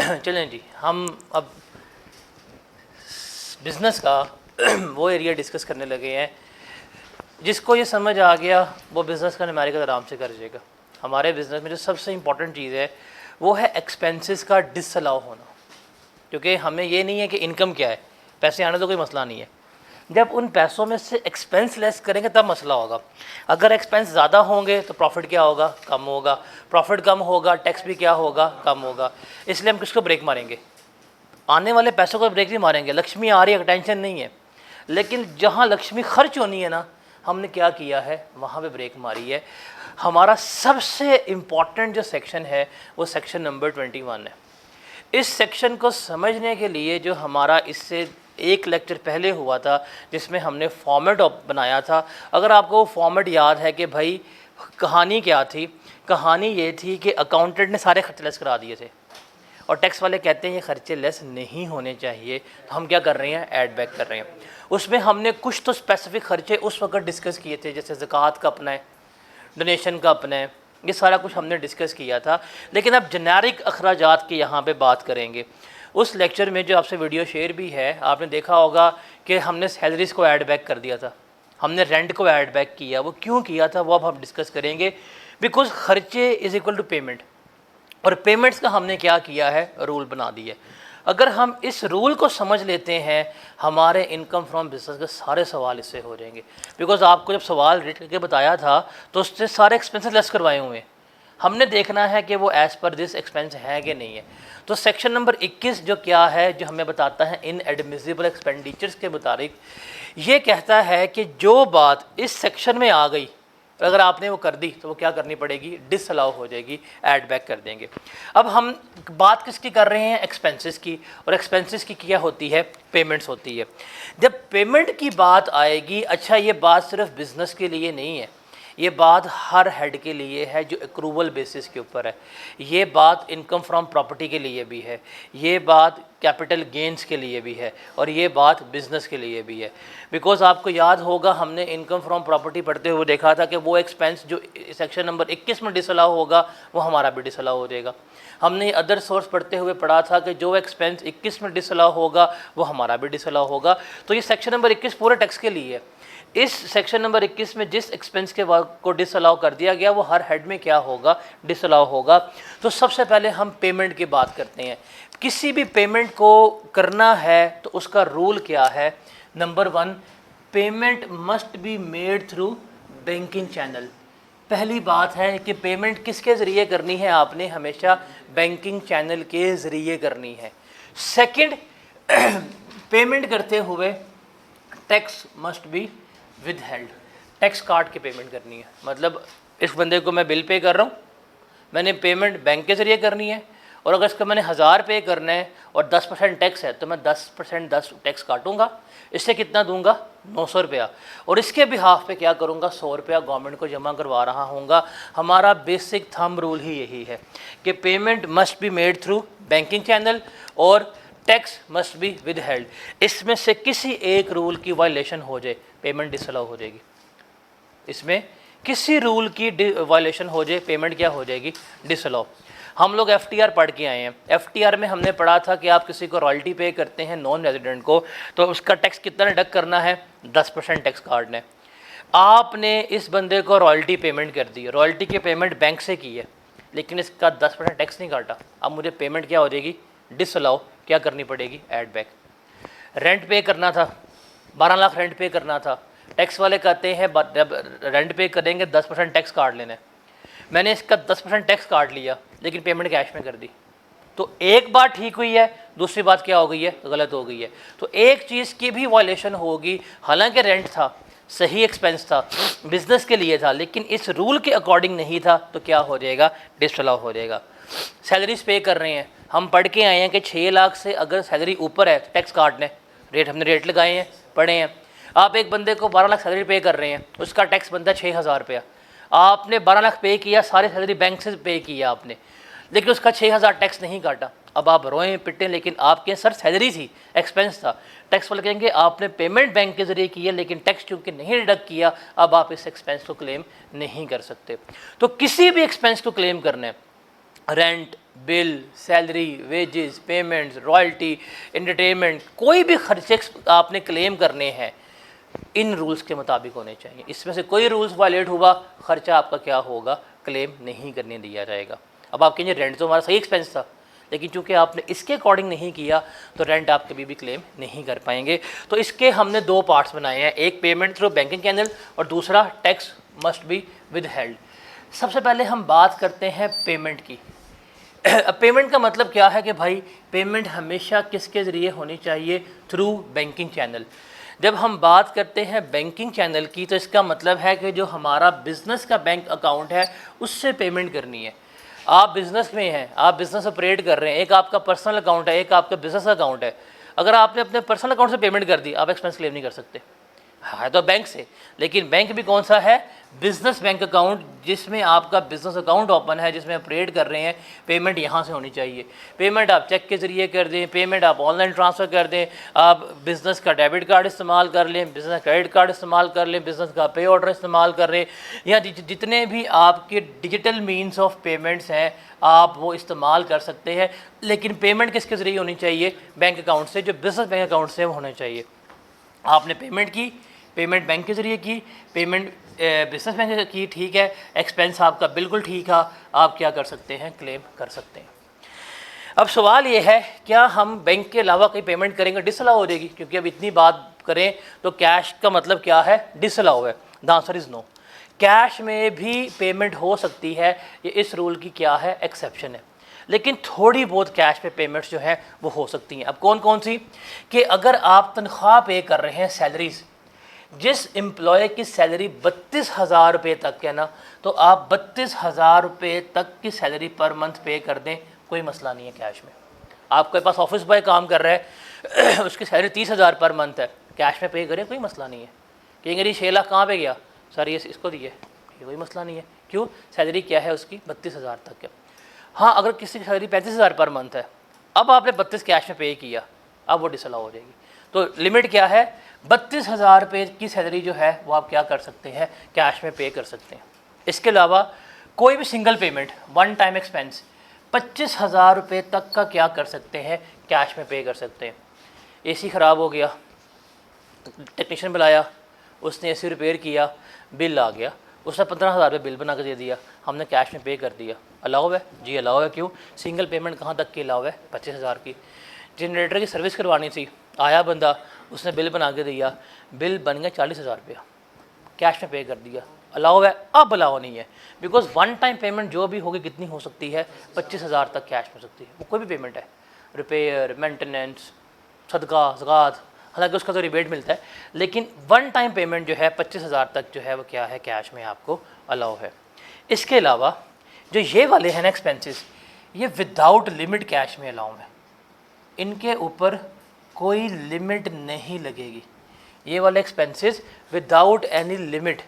चलें जी, हम अब बिज़नेस का वो एरिया डिस्कस करने लगे हैं। जिसको ये समझ आ गया वो बिज़नेस का न्यूमेरिकल आराम से कर जाएगा। हमारे बिज़नेस में जो सबसे इम्पॉर्टेंट चीज़ है वो है एक्सपेंसेस का डिसअलाउ होना, क्योंकि हमें ये नहीं है कि इनकम क्या है, पैसे आने तो कोई मसला नहीं है। जब उन पैसों में से एक्सपेंस लेस करेंगे तब मसला होगा। अगर एक्सपेंस ज़्यादा होंगे तो प्रॉफिट क्या होगा, कम होगा। प्रॉफिट कम होगा, टैक्स भी क्या होगा, कम होगा। इसलिए हम किसको ब्रेक मारेंगे, आने वाले पैसों को ब्रेक नहीं मारेंगे। लक्ष्मी आ रही है, टेंशन नहीं है, लेकिन जहाँ लक्ष्मी खर्च होनी है ना, हमने क्या किया है, वहाँ पे ब्रेक मारी है। हमारा सबसे इम्पॉर्टेंट जो सेक्शन है वो सेक्शन नंबर 21 है। इस सेक्शन को समझने के लिए जो हमारा इससे एक लेक्चर पहले हुआ था जिसमें हमने फॉर्मेट बनाया था, अगर आपको वो फॉर्मेट याद है कि भाई कहानी क्या थी, कहानी ये थी कि अकाउंटेंट ने सारे खर्चे लेस करा दिए थे और टैक्स वाले कहते हैं ये खर्चे लेस नहीं होने चाहिए, तो हम क्या कर रहे हैं, ऐड बैक कर रहे हैं। उसमें हमने कुछ तो स्पेसिफिक खर्चे उस वक्त डिस्कस किए थे, जैसे ज़कात का अपना है, डोनेशन का अपना है, ये सारा कुछ हमने डिस्कस किया था। लेकिन अब जेनेरिक अखराजात की यहाँ पे बात करेंगे। उस लेक्चर में जो आपसे वीडियो शेयर भी है, आपने देखा होगा कि हमने सैलरीज़ को ऐड बैक कर दिया था, हमने रेंट को ऐड बैक किया। वो क्यों किया था वो अब हम डिस्कस करेंगे। बिकॉज खर्चे इज़ इक्वल टू पेमेंट, और पेमेंट्स का हमने क्या किया है, रूल बना दिए। अगर हम इस रूल को समझ लेते हैं, हमारे इनकम फ्रॉम बिजनेस के सारे सवाल इससे हो जाएंगे। बिकॉज आपको जब सवाल रेट करके बताया था तो उससे सारे एक्सपेंसेस लेस करवाए हुए हैं, हमने देखना है कि वो एज़ पर दिस एक्सपेंस है कि नहीं है। तो सेक्शन नंबर 21 जो क्या है, जो हमें बताता है इन एडमिसिबल एक्सपेंडिचर्स के मुताबिक, ये कहता है कि जो बात इस सेक्शन में आ गई, अगर आपने वो कर दी तो वो क्या करनी पड़ेगी, डिसअलाउ हो जाएगी, ऐड बैक कर देंगे। अब हम बात किसकी कर रहे हैं, एक्सपेंसेस की, और एक्सपेंसेस की क्या होती है, पेमेंट्स होती है। जब पेमेंट की बात आएगी, अच्छा ये बात सिर्फ बिजनेस के लिए नहीं है, ये बात हर हेड के लिए है जो एक्रूवल बेसिस के ऊपर है, ये बात इनकम फ्रॉम प्रॉपर्टी के लिए भी है, ये बात कैपिटल गेंस के लिए भी है, और ये बात बिज़नेस के लिए भी है। बिकॉज आपको याद होगा हमने इनकम फ्रॉम प्रॉपर्टी पढ़ते हुए देखा था कि वो एक्सपेंस जो सेक्शन नंबर 21 में डिसअलाउ होगा वो हमारा भी डिसअलाउ हो जाएगा। हमने अदर सोर्स पढ़ते हुए पढ़ा था कि जो एक्सपेंस 21 में डिसअलाउ होगा वो हमारा भी डिसअलाउ होगा। तो ये सेक्शन नंबर 21 पूरे टैक्स के लिए है। इस सेक्शन नंबर 21 में जिस एक्सपेंस के को डिसअलाउ कर दिया गया वो हर हेड में क्या होगा, डिसअलाउ होगा। तो सबसे पहले हम पेमेंट की बात करते हैं। किसी भी पेमेंट को करना है तो उसका रूल क्या है। Number 1, payment must be made through banking channel. पहली बात है कि पेमेंट किसके ज़रिए करनी है, आपने हमेशा बैंकिंग चैनल के ज़रिए करनी है। सेकंड, पेमेंट करते हुए tax must be with held, tax काट के पेमेंट करनी है। मतलब इस बंदे को मैं बिल पे कर रहा हूँ, मैंने पेमेंट बैंक के ज़रिए करनी है, और अगर इसका मैंने 1000 पे करना है और 10% टैक्स है तो मैं 10% 10 टैक्स काटूंगा। इससे कितना दूंगा, 900 रुपया, और इसके बिहाफ पे क्या करूंगा, 100 रुपया गवर्नमेंट को जमा करवा रहा हूँगा। हमारा बेसिक थंब रूल ही यही है कि payment must be made through banking channel और tax must be withheld. इसमें से किसी एक रूल की वायलेशन हो जाए, पेमेंट डिसअलाउ हो जाएगी। इसमें किसी रूल की वायलेशन हो जाए, पेमेंट क्या हो जाएगी, डिसअलाउ। हम लोग FTR पढ़ के आए हैं। FTR में हमने पढ़ा था कि आप किसी को रॉयल्टी पे करते हैं नॉन रेजिडेंट को, तो उसका टैक्स कितना डिडक्ट करना है, 10% टैक्स काटना है। आपने इस बंदे को रॉयल्टी पेमेंट कर दी, रॉयल्टी की पेमेंट बैंक से की है, लेकिन इसका 10% टैक्स नहीं काटा। अब मुझे पेमेंट क्या हो जाएगी, डिसअलाउ, क्या करनी पड़ेगी, ऐड बैक। रेंट पे करना था, 12 लाख रेंट पे करना था, टैक्स वाले कहते हैं जब रेंट पे करेंगे 10% टैक्स काट लेना है। मैंने इसका 10% टैक्स काट लिया लेकिन पेमेंट कैश में कर दी, तो एक बात ठीक हुई है, दूसरी बात क्या हो गई है, गलत हो गई है। तो एक चीज़ की भी वायलेशन होगी, हालांकि रेंट था, सही एक्सपेंस था, बिजनेस के लिए था, लेकिन इस रूल के अकॉर्डिंग नहीं था, तो क्या हो जाएगा, डिसअलाउ हो जाएगा। सैलरीज पे कर रहे हैं, हम पढ़ के आए हैं कि 6 लाख से अगर सैलरी ऊपर है टैक्स काटने, रेट हमने रेट लगाए हैं, पढ़े हैं। आप एक बंदे को 12 लाख सैलरी पे कर रहे हैं, उसका टैक्स बनता है 6000 रुपया। आपने 12 लाख पे किया, सारे सैलरी बैंक से पे किया आपने, लेकिन उसका 6000 टैक्स नहीं काटा। अब आप रोएं पिटें, लेकिन आपके सर सैलरी थी, एक्सपेंस था। टैक्स वाले कहेंगे आपने पेमेंट बैंक के ज़रिए की है, लेकिन टैक्स चूँकि नहीं डिडक्ट किया, अब आप इस एक्सपेंस को क्लेम नहीं कर सकते। तो किसी भी एक्सपेंस को क्लेम करना है, rent, bill, salary, wages, payments, royalty, entertainment, कोई भी खर्चे आपने क्लेम करने हैं इन रूल्स के मुताबिक होने चाहिए। इसमें से कोई रूल्स वायलेट हुआ, खर्चा आपका क्या होगा, क्लेम नहीं करने दिया जाएगा। अब आप कहेंगे रेंट तो हमारा सही एक्सपेंस था, लेकिन चूंकि आपने इसके अकॉर्डिंग नहीं किया तो रेंट आप कभी भी क्लेम नहीं कर पाएंगे। तो इसके हमने दो पार्ट्स बनाए हैं, एक पेमेंट थ्रू बैंकिंग चैनल और दूसरा tax must be with held. सबसे पहले हम बात करते हैं पेमेंट की। अब पेमेंट का मतलब क्या है कि भाई पेमेंट हमेशा किसके ज़रिए होनी चाहिए, थ्रू बैंकिंग चैनल। जब हम बात करते हैं बैंकिंग चैनल की तो इसका मतलब है कि जो हमारा बिज़नेस का बैंक अकाउंट है उससे पेमेंट करनी है। आप बिज़नेस में हैं, आप बिज़नेस ऑपरेट कर रहे हैं, एक आपका पर्सनल अकाउंट है, एक आपका बिज़नेस अकाउंट है। अगर आपने अपने पर्सनल अकाउंट से पेमेंट कर दी, आप एक्सपेंस क्लेम नहीं कर सकते। हाँ तो बैंक से, लेकिन बैंक भी कौन सा है, बिजनेस बैंक अकाउंट, जिसमें आपका बिजनेस अकाउंट ओपन है, जिसमें ऑपरेट कर रहे हैं, पेमेंट यहाँ से होनी चाहिए। पेमेंट आप चेक के ज़रिए कर दें, पेमेंट आप ऑनलाइन ट्रांसफ़र कर दें, आप बिज़नेस का डेबिट कार्ड इस्तेमाल कर लें, बिज़नेस क्रेडिट कार्ड इस्तेमाल कर लें, बिज़नेस का पे ऑर्डर इस्तेमाल कर लें, या जितने भी आपके डिजिटल मीन्स ऑफ पेमेंट्स हैं आप वो इस्तेमाल कर सकते हैं। लेकिन पेमेंट किसके ज़रिए होनी चाहिए, बैंक अकाउंट से, जो बिज़नेस बैंक अकाउंट से होना चाहिए। आपने पेमेंट की, पेमेंट बैंक के ज़रिए की, पेमेंट बिजनेस बैंक की, ठीक है, एक्सपेंस आपका बिल्कुल ठीक है, आप क्या कर सकते हैं, क्लेम कर सकते हैं। अब सवाल ये है, क्या हम बैंक के अलावा कहीं पेमेंट करेंगे डिसअलाउ हो जाएगी, क्योंकि अब इतनी बात करें तो कैश का मतलब क्या है, डिसअलाउ है। The answer is no, cash में भी पेमेंट हो सकती है, ये इस रूल की क्या है, एक्सेप्शन है। लेकिन थोड़ी बहुत कैश पे पेमेंट्स जो है वो हो सकती हैं। अब कौन कौन सी, कि अगर आप तनख्वाह पे कर रहे हैं, सैलरीज, जिस एम्प्लॉय की सैलरी 32,000 रुपये तक है ना, तो आप 32,000 रुपये तक की सैलरी पर मंथ पे कर दें, कोई मसला नहीं है कैश में। आपके पास ऑफिस बॉय काम कर रहा है उसकी सैलरी 30,000 पर मंथ है, कैश में पे करें, कोई मसला नहीं है। कहेंगे जी 6 लाख कहाँ पे गया सर, ये इसको दिए, ये कोई मसला नहीं है। क्यों, सैलरी क्या है उसकी, 32,000 तक है। हाँ, अगर किसी की सैलरी 35,000 पर मंथ है, अब आपने 32 कैश में पे किया, अब वो डिसअलाउ हो जाएगी। तो लिमिट क्या है, 32,000 रुपये की सैलरी जो है वो आप क्या कर सकते हैं, कैश में पे कर सकते हैं। इसके अलावा कोई भी single payment, one time expense 25,000 रुपये तक का क्या कर सकते हैं, कैश में पे कर सकते हैं। एसी ख़राब हो गया, टेक्नीशियन बुलाया, उसने एसी रिपेयर किया, बिल आ गया, उसने 15,000 रुपये बिल बना कर दे दिया, हमने कैश में पे कर दिया, अलाउ है जी, अलाउ है। क्यों, सिंगल पेमेंट कहाँ तक की अलाउ है, 25,000 की। जनरेटर की सर्विस करवानी थी, आया बंदा, उसने बिल बना के दिया, बिल बन गया 40,000 रुपया, कैश में पे कर दिया, अलाउ है। अब अलाउ नहीं है, बिकॉज वन टाइम पेमेंट जो भी होगी कितनी हो सकती है, 25,000 तक कैश में हो सकती है। वो कोई भी पेमेंट है, रिपेयर, मेंटेनेंस, सदका, ज़कात, हालांकि उसका तो रिबेट मिलता है, लेकिन वन टाइम पेमेंट जो है 25,000 तक जो है वो क्या है, कैश में आपको अलाउ है। इसके अलावा जो ये वाले हैं ना एक्सपेंसेस, ये विदाउट लिमिट कैश में अलाउ है, इनके ऊपर कोई लिमिट नहीं लगेगी। ये वाले एक्सपेंसेस विदाउट एनी लिमिट,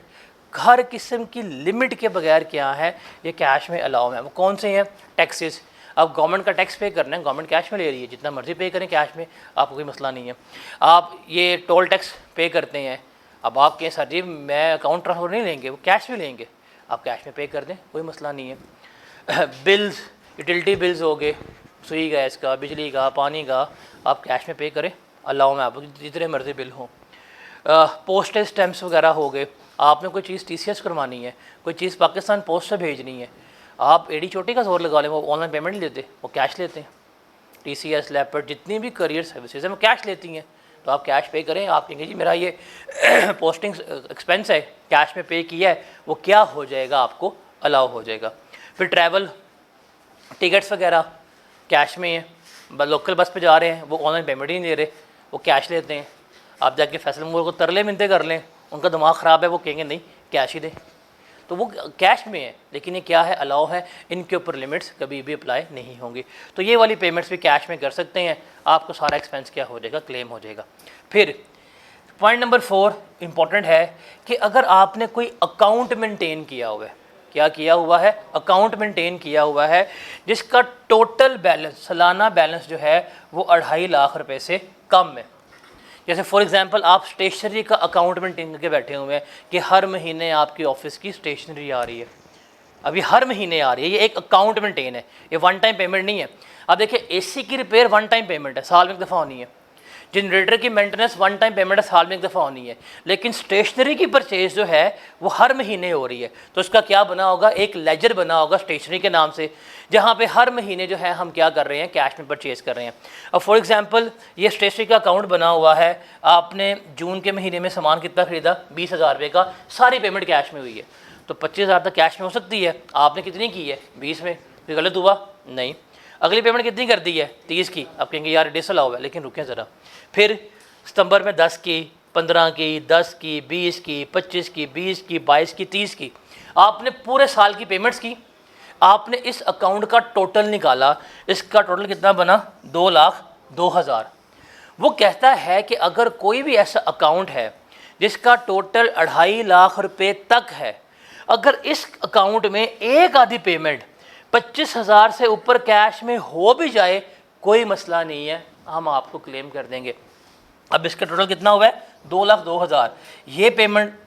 हर किस्म की लिमिट के बगैर क्या है, ये कैश में अलाउ है। वो कौन से हैं, टैक्सेस। अब गवर्नमेंट का टैक्स पे करना है, गवर्नमेंट कैश में ले रही है, जितना मर्जी पे करें कैश में, आपको कोई मसला नहीं है। आप ये टोल टैक्स पे करते हैं, अब आप कहें सर जी मैं अकाउंट ट्रांसफर नहीं लेंगे, वो कैश में लेंगे, आप कैश में पे कर दें, कोई मसला नहीं है। बिल्स, यूटिलिटी बिल्स हो गए, सुई गैस का, बिजली का, पानी का, आप कैश में पे करें, अलाउ में, आप जितने मर्जी बिल हों। पोस्टेज स्टैम्प्स वगैरह हो गए, आपने कोई चीज़ TCS करवानी है, कोई चीज़ पाकिस्तान पोस्ट से भेजनी है, आप एड़ी चोटी का जोर लगा लें, वो ऑनलाइन पेमेंट नहीं लेते, वो कैश लेते हैं। TCS, लेपर्ड, जितनी भी करियर सर्विसेज हैं वो कैश लेती हैं, तो आप कैश पे करें। आप कहेंगे जी मेरा ये पोस्टिंग एक्सपेंस है, कैश में पे किया है, वो क्या हो जाएगा, आपको अलाउ हो जाएगा। फिर ट्रैवल टिकट्स वगैरह कैश में है, लोकल बस पे जा रहे हैं, वो ऑनलाइन पेमेंट ही नहीं दे रहे, वो कैश लेते हैं। आप जाके फैसल मोड़ को तरले मिनते कर लें, उनका दिमाग ख़राब है, वो कहेंगे नहीं कैश ही दें, तो वो कैश में है, लेकिन ये क्या है, अलाउ है, इनके ऊपर लिमिट्स कभी भी अप्लाई नहीं होंगी। तो ये वाली पेमेंट्स भी कैश में कर सकते हैं, आपको सारा एक्सपेंस क्या हो जाएगा, क्लेम हो जाएगा। फिर पॉइंट नंबर 4 इंपॉर्टेंट है कि अगर आपने कोई अकाउंट मेंटेन किया हुआ है, क्या किया हुआ है, अकाउंट मेंटेन किया हुआ है, जिसका टोटल बैलेंस, सालाना बैलेंस जो है वो 2.5 लाख रुपए से कम है। जैसे फॉर एग्जांपल आप स्टेशनरी का अकाउंट मेंटेन करके बैठे हुए हैं कि हर महीने आपकी ऑफिस की स्टेशनरी आ रही है, अभी हर महीने आ रही है, ये एक अकाउंट मेंटेन है, ये वन टाइम पेमेंट नहीं है। अब देखिए एसी की रिपेयर वन टाइम पेमेंट है, साल में एक दफ़ा होनी है। जनरेटर की मेंटेनेंस वन टाइम पेमेंट है, साल में एक दफ़ा होनी है। लेकिन स्टेशनरी की परचेज जो है वो हर महीने हो रही है। तो इसका क्या बना होगा, एक लेजर बना होगा स्टेशनरी के नाम से, जहाँ पे हर महीने जो है हम क्या कर रहे हैं, कैश में परचेज कर रहे हैं। अब फॉर एग्जांपल ये स्टेशनरी का अकाउंट बना हुआ है, आपने जून के महीने में सामान कितना खरीदा, 20,000 रुपये का, सारी पेमेंट कैश में हुई है। तो 25,000 तक कैश में हो सकती है, आपने कितनी की है, 20 में, कोई गलत हुआ नहीं। अगली पेमेंट कितनी कर दी है, 30 की। आप कहेंगे यार डिसअलाउ है, लेकिन रुकें ज़रा, फिर सितंबर में 10 की, 15 की, 10 की, 20 की, 25 की, 20 की, 22 की, 30 की, आपने पूरे साल की पेमेंट्स की। आपने इस अकाउंट का टोटल निकाला, इसका टोटल कितना बना, 2,02,000। वो कहता है कि अगर कोई भी ऐसा अकाउंट है जिसका टोटल 2.5 लाख रुपए तक है, अगर इस अकाउंट में एक आधी पेमेंट 25,000 से ऊपर कैश में हो भी जाए, कोई मसला नहीं है, हम आपको क्लेम कर देंगे। अब इसका टोटल कितना हुआ है, 2,02,000। ये पेमेंट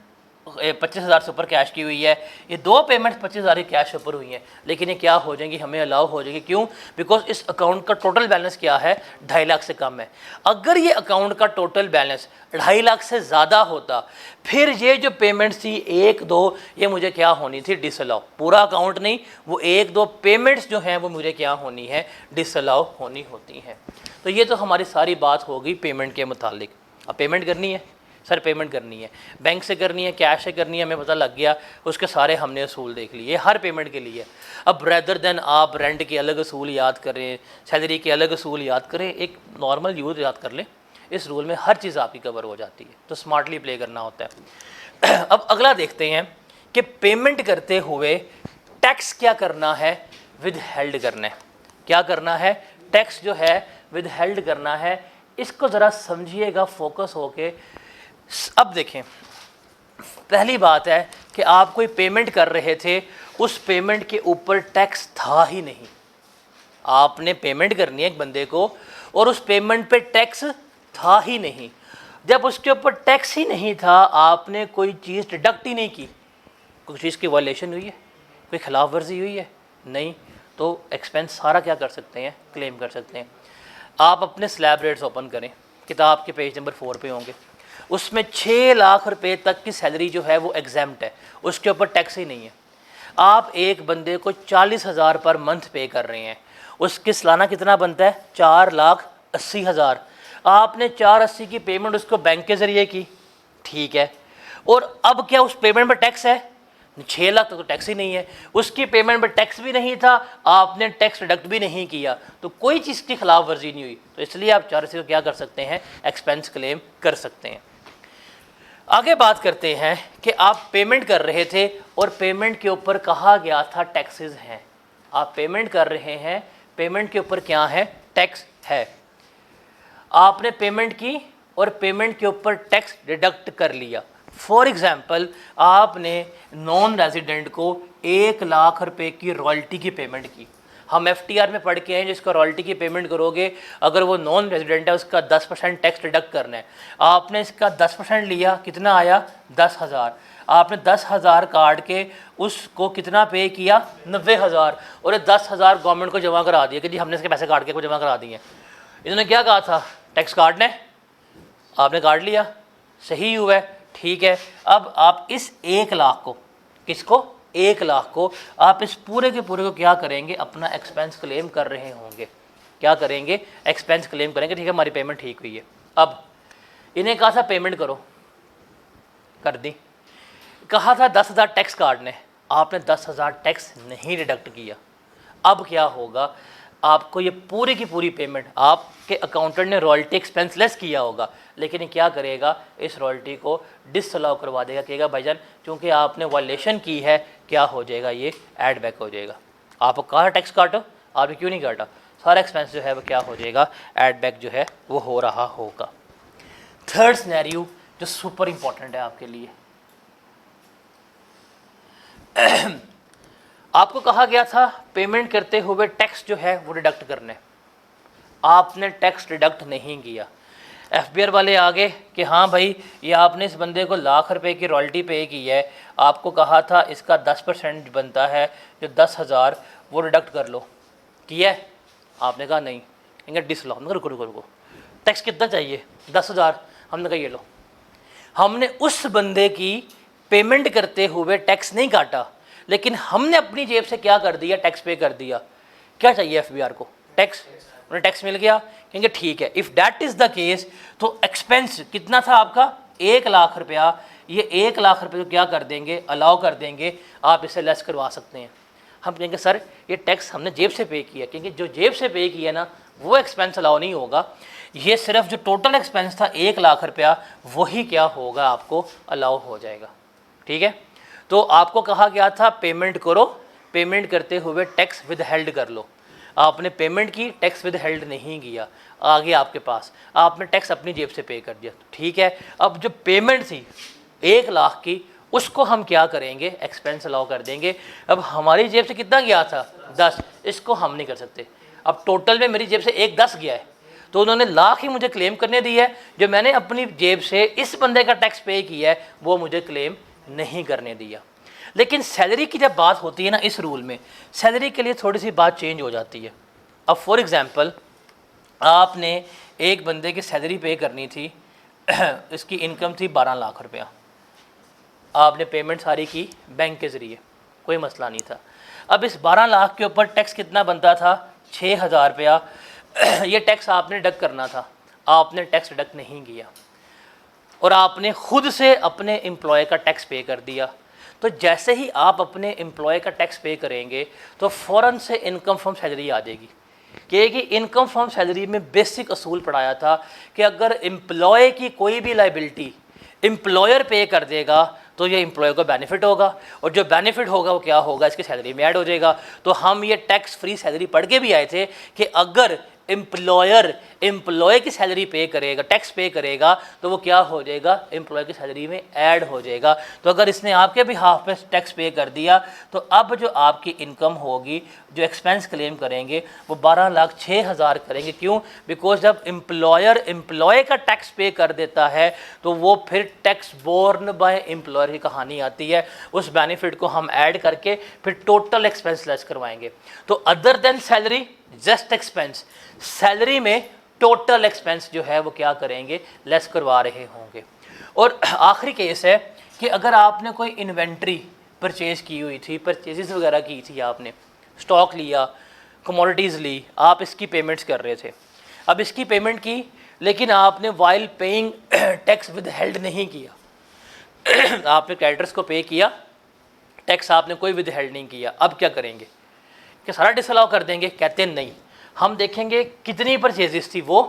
25,000 से ऊपर कैश की हुई है, ये दो पेमेंट्स 25,000 की कैश ऊपर हुई हैं, लेकिन ये क्या हो जाएंगी, हमें अलाउ हो जाएगी। क्यों? बिकॉज इस अकाउंट का टोटल बैलेंस क्या है, 2.5 लाख से कम है। अगर ये अकाउंट का टोटल बैलेंस 2.5 लाख से ज़्यादा होता, फिर ये जो पेमेंट्स थी 1-2, ये मुझे क्या होनी थी, डिसअलाउ। पूरा अकाउंट नहीं, वो 1-2 पेमेंट्स जो हैं वो मुझे क्या होनी है, डिसअलाउ होनी होती हैं। तो ये तो हमारी सारी बात हो गई पेमेंट के मुतालिक। अब पेमेंट करनी है सर, पेमेंट करनी है, बैंक से करनी है, कैश से करनी है, हमें पता लग गया, उसके सारे हमने असूल देख लिए हर पेमेंट के लिए। अब रेदर देन आप रेंट के अलग असूल याद करें, सैलरी के अलग असूल याद करें, एक नॉर्मल यूज़ याद कर लें, इस रूल में हर चीज़ आपकी कवर हो जाती है। तो स्मार्टली प्ले करना होता है। अब अगला देखते हैं कि पेमेंट करते हुए टैक्स क्या करना है, विद हेल्ड करना है। क्या करना है, टैक्स जो है विद हेल्ड करना है। इसको ज़रा समझिएगा फोकस होके। अब देखें, पहली बात है कि आप कोई पेमेंट कर रहे थे, उस पेमेंट के ऊपर टैक्स था ही नहीं। आपने पेमेंट करनी है एक बंदे को और उस पेमेंट पे टैक्स था ही नहीं। जब उसके ऊपर टैक्स ही नहीं था, आपने कोई चीज़ डिडक्ट ही नहीं की, कोई चीज़ की वायलेशन हुई है, कोई खिलाफ वर्जी हुई है, नहीं, तो एक्सपेंस सारा क्या कर सकते हैं, क्लेम कर सकते हैं। आप अपने स्लैब रेट्स ओपन करें, किताब के पेज नंबर 4 पे होंगे, उसमें 6 लाख रुपए तक की सैलरी जो है वो एग्जाम्प्ट है, उसके ऊपर टैक्स ही नहीं है। आप एक बंदे को 40,000 पर मंथ पे कर रहे हैं, उसके सालाना कितना बनता है, 4,80,000। आपने 480 की पेमेंट उसको बैंक के ज़रिए की, ठीक है, और अब क्या उस पेमेंट पर टैक्स है, 6 लाख तक तो टैक्स ही नहीं है, उसकी पेमेंट पर टैक्स भी नहीं था, आपने टैक्स डिडक्ट भी नहीं किया, तो कोई चीज़ की खिलाफ वर्जी नहीं हुई। तो इसलिए आप 480 को क्या कर सकते हैं, एक्सपेंस क्लेम कर सकते हैं। आगे बात करते हैं कि आप पेमेंट कर रहे थे और पेमेंट के ऊपर कहा गया था टैक्सेस हैं। आप पेमेंट कर रहे हैं, पेमेंट के ऊपर क्या है, टैक्स है। आपने पेमेंट की और पेमेंट के ऊपर टैक्स डिडक्ट कर लिया। फॉर एग्जाम्पल, आपने नॉन रेजिडेंट को 1 लाख रुपए की रॉयल्टी की पेमेंट की। हम FTR में पढ़ के हैं, जिसका रॉयल्टी की पेमेंट करोगे, अगर वो नॉन रेजिडेंट है उसका 10% टैक्स डिडक्ट करना है। आपने इसका 10% लिया, कितना आया, 10,000। आपने 10,000 काट के उसको कितना पे किया, 90,000, और ये 10,000 गवर्नमेंट को जमा करा दिया कि जी हमने इसके पैसे काट के को जमा करा दिए। इन्होंने क्या कहा था, टैक्स काटना है, आपने काट लिया, सही हुआ है, ठीक है। अब आप इस 1 लाख को, किसको, 1 लाख को, आप इस पूरे के पूरे को क्या करेंगे, अपना एक्सपेंस क्लेम कर रहे होंगे। क्या करेंगे, एक्सपेंस क्लेम करेंगे, ठीक है, हमारी पेमेंट ठीक हुई है। अब इन्हें कहा था पेमेंट करो, कर दी। कहा था 10,000 टैक्स काटने, आपने 10,000 टैक्स नहीं डिडक्ट किया। अब क्या होगा, आपको ये पूरी की पूरी पेमेंट, आपके अकाउंटेंट ने रॉयल्टी एक्सपेंस लेस किया होगा, लेकिन ये क्या करेगा, इस रॉयल्टी को डिसअलाउ करवा देगा, कहेगा भाईजान चूँकि आपने वायलेशन की है, क्या हो जाएगा, ये ऐड बैक हो जाएगा। आपको कहा टैक्स काटो, आपने क्यों नहीं काटा, सारा एक्सपेंस जो है वो क्या हो जाएगा, ऐड बैक जो है वो हो रहा होगा। थर्ड सिनेरियो जो सुपर इंपॉर्टेंट है आपके लिए, आपको कहा गया था पेमेंट करते हुए टैक्स जो है वो डिडक्ट करना है, आपने टैक्स डिडक्ट नहीं किया। FBR वाले आ गए कि हाँ भाई ये आपने इस बंदे को लाख रुपए की रॉयल्टी पे की है, आपको कहा था इसका 10% बनता है जो 10,000 वो डिडक्ट कर लो, किया है? आपने कहा नहीं। कहेंगे डिसलाउ। हमने कहा रुको रुको रुको, टैक्स कितना चाहिए? 10,000। हमने कहा ये लो। हमने उस बंदे की पेमेंट करते हुए टैक्स नहीं काटा, लेकिन हमने अपनी जेब से क्या कर दिया? टैक्स पे कर दिया। क्या चाहिए FBR को? टैक्स। उन्हें टैक्स मिल गया। कहेंगे ठीक है, if that is the case तो एक्सपेंस कितना था आपका? 1 लाख रुपया। ये 1 लाख रुपये को क्या कर देंगे? अलाउ कर देंगे, आप इसे लेस करवा सकते हैं। हम कहेंगे सर ये टैक्स हमने जेब से पे किया, क्योंकि जो जेब से पे किया ना वो एक्सपेंस अलाउ नहीं होगा, ये सिर्फ जो टोटल एक्सपेंस था 1 लाख रुपया वही क्या होगा? आपको अलाउ हो जाएगा। ठीक है, तो आपको कहा गया था पेमेंट करो, पेमेंट करते हुए टैक्स विद हेल्ड कर लो। आपने पेमेंट की, टैक्स विद हेल्ड नहीं किया, आगे आपके पास आपने टैक्स अपनी जेब से पे कर दिया। ठीक है, अब जो पेमेंट थी 1 लाख की उसको हम क्या करेंगे? एक्सपेंस अलाउ कर देंगे। अब हमारी जेब से कितना गया था? 10। इसको हम नहीं कर सकते। अब टोटल में मेरी जेब से 10 गया है, तो उन्होंने लाख ही मुझे क्लेम करने दी है, जो मैंने अपनी जेब से इस बंदे का टैक्स पे किया है वो मुझे क्लेम नहीं करने दिया। लेकिन सैलरी की जब बात होती है ना, इस रूल में सैलरी के लिए थोड़ी सी बात चेंज हो जाती है। अब फॉर एग्जांपल आपने एक बंदे की सैलरी पे करनी थी, इसकी इनकम थी 12 लाख रुपया, आपने पेमेंट सारी की बैंक के ज़रिए, कोई मसला नहीं था। अब इस 12 लाख के ऊपर टैक्स कितना बनता था? 6,000 रुपया। ये टैक्स आपने डिडक्ट करना था, आपने टैक्स डिडक्ट नहीं किया और आपने खुद से अपने एम्प्लॉय का टैक्स पे कर दिया। तो जैसे ही आप अपने एम्प्लॉय का टैक्स पे करेंगे तो फ़ौरन से इनकम फ्रॉम सैलरी आ जाएगी। कि इनकम फ्रॉम सैलरी में बेसिक असूल पढ़ाया था कि अगर एम्प्लॉय की कोई भी लाइबिलिटी एम्प्लॉयर पे कर देगा तो ये एम्प्लॉय को बेनिफिट होगा, और जो बेनिफिट होगा वो क्या होगा? इसकी सैलरी में ऐड हो जाएगा। तो हम ये टैक्स फ्री सैलरी पढ़ के भी आए थे कि अगर एम्प्लॉयर एम्प्लॉय की सैलरी पे करेगा, टैक्स पे करेगा, तो वो क्या हो जाएगा? एम्प्लॉय की सैलरी में ऐड हो जाएगा। तो अगर इसने आपके भी हाफ पे टैक्स पे कर दिया तो अब जो आपकी इनकम होगी, जो एक्सपेंस क्लेम करेंगे वो 12,06,000 करेंगे। क्यों? बिकॉज जब एम्प्लॉयर एम्प्लॉय का टैक्स पे कर देता है तो वो फिर टैक्स बोर्न बाय एम्प्लॉयर की कहानी आती है। उस बेनिफिट को हम ऐड करके फिर टोटल एक्सपेंस लेस करवाएंगे। तो other than salary just expense, salary में टोटल एक्सपेंस जो है वो क्या करेंगे? लेस करवा रहे होंगे। और आखिरी केस है कि अगर आपने कोई इन्वेंट्री परचेज़ की हुई थी, परचेजेस वगैरह की थी, आपने स्टॉक लिया, कमोडिटीज़ ली, आप इसकी पेमेंट्स कर रहे थे। अब इसकी पेमेंट की, लेकिन आपने while paying tax with held नहीं किया। आपने क्रेडिटर्स को पे किया, टैक्स आपने कोई विद हेल्ड नहीं किया। अब क्या करेंगे? कि सारा डिसअलाउ कर देंगे? कहते हैं नहीं, हम देखेंगे कितनी परचेजेस थी वो,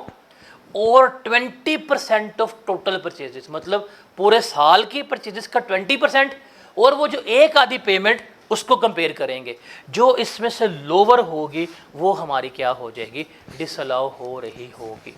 और 20% ऑफ टोटल परचेजेस, मतलब पूरे साल की परचेजेस का 20%, और वो जो एक आधी पेमेंट उसको कंपेयर करेंगे। जो इसमें से लोअर होगी वो हमारी क्या हो जाएगी? डिसअलाउ हो रही होगी।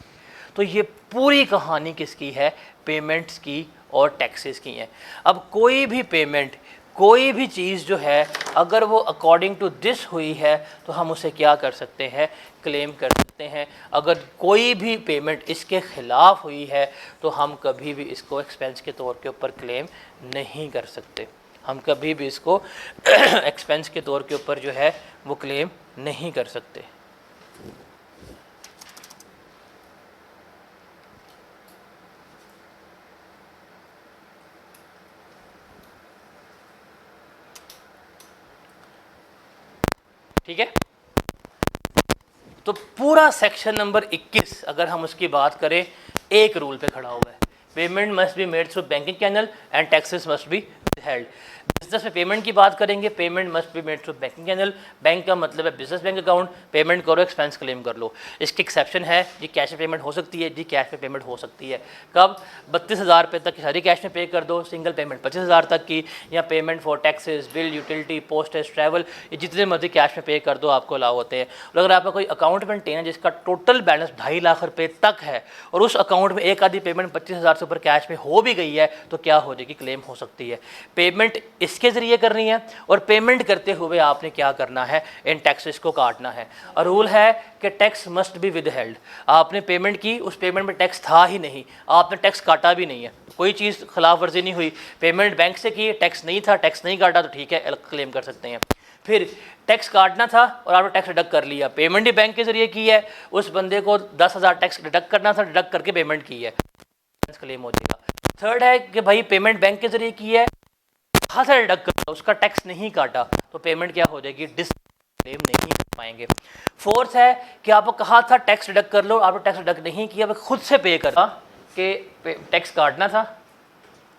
तो ये पूरी कहानी किसकी है? पेमेंट्स की और टैक्सेस की है। अब कोई भी पेमेंट, कोई भी चीज़ जो है अगर वो अकॉर्डिंग टू दिस हुई है तो हम उसे क्या कर सकते हैं? क्लेम कर सकते हैं। अगर कोई भी पेमेंट इसके ख़िलाफ़ हुई है तो हम कभी भी इसको एक्सपेंस के तौर के ऊपर क्लेम नहीं कर सकते। हम कभी भी इसको एक्सपेंस के तौर के ऊपर जो है वो क्लेम नहीं कर सकते। ठीक है, तो पूरा सेक्शन नंबर 21 अगर हम उसकी बात करें, एक रूल पे खड़ा हुआ है, payment must be made through banking channel and taxes must be held. Business में पेमेंट की बात करेंगे, payment must be made through banking channel. Bank का मतलब है बिजनेस बैंक अकाउंट, पेमेंट करो, एक्सपेंस क्लेम कर लो। इसकी एक्सेप्शन है जी, कैश में पेमेंट हो सकती है जी, कैश में पेमेंट हो सकती है। कब? 32,000 रुपये तक की सारी कैश में पे कर दो, सिंगल पेमेंट 25,000 तक की, या payment for taxes, bill, utility, postage, travel, ये जितने मर्जी कैश में पे कर दो, आपको अलाउ होते हैं। और अगर आपका कोई अकाउंट मेंटेन है जिसका टोटल बैलेंस 2.5 लाख रुपये तक है और उस अकाउंट में एक आधी पेमेंट 25,000 से ऊपर कैश में हो भी गई है तो क्या हो जाएगी? क्लेम हो सकती है। पेमेंट इसके ज़रिए करनी है और पेमेंट करते हुए आपने क्या करना है, इन टैक्सेस को काटना है। और रूल है कि टैक्स मस्ट बी विदहेल्ड। आपने पेमेंट की, उस पेमेंट में टैक्स था ही नहीं, आपने टैक्स काटा भी नहीं है, कोई चीज़ खिलाफ वर्जी नहीं हुई। पेमेंट बैंक से की, टैक्स नहीं था, टैक्स नहीं काटा, तो ठीक है, क्लेम कर सकते हैं। फिर टैक्स काटना था और आपने टैक्स डिडक्ट कर लिया, पेमेंट ही बैंक के ज़रिए की है, उस बंदे को 10,000 टैक्स डिडक्ट करना था, डिडक्ट करके पेमेंट की है, क्लेम हो जाएगा। थर्ड है कि भाई पेमेंट बैंक के ज़रिए की है, कहाँ से डिडक्ट करता, उसका टैक्स नहीं काटा, तो पेमेंट क्या हो जाएगी, क्लेम नहीं कर पाएंगे। फोर्थ है कि आपको कहा था टैक्स डिडक्ट कर लो, आपने टैक्स डिडक्ट नहीं किया, खुद से पे करा कि टैक्स काटना था,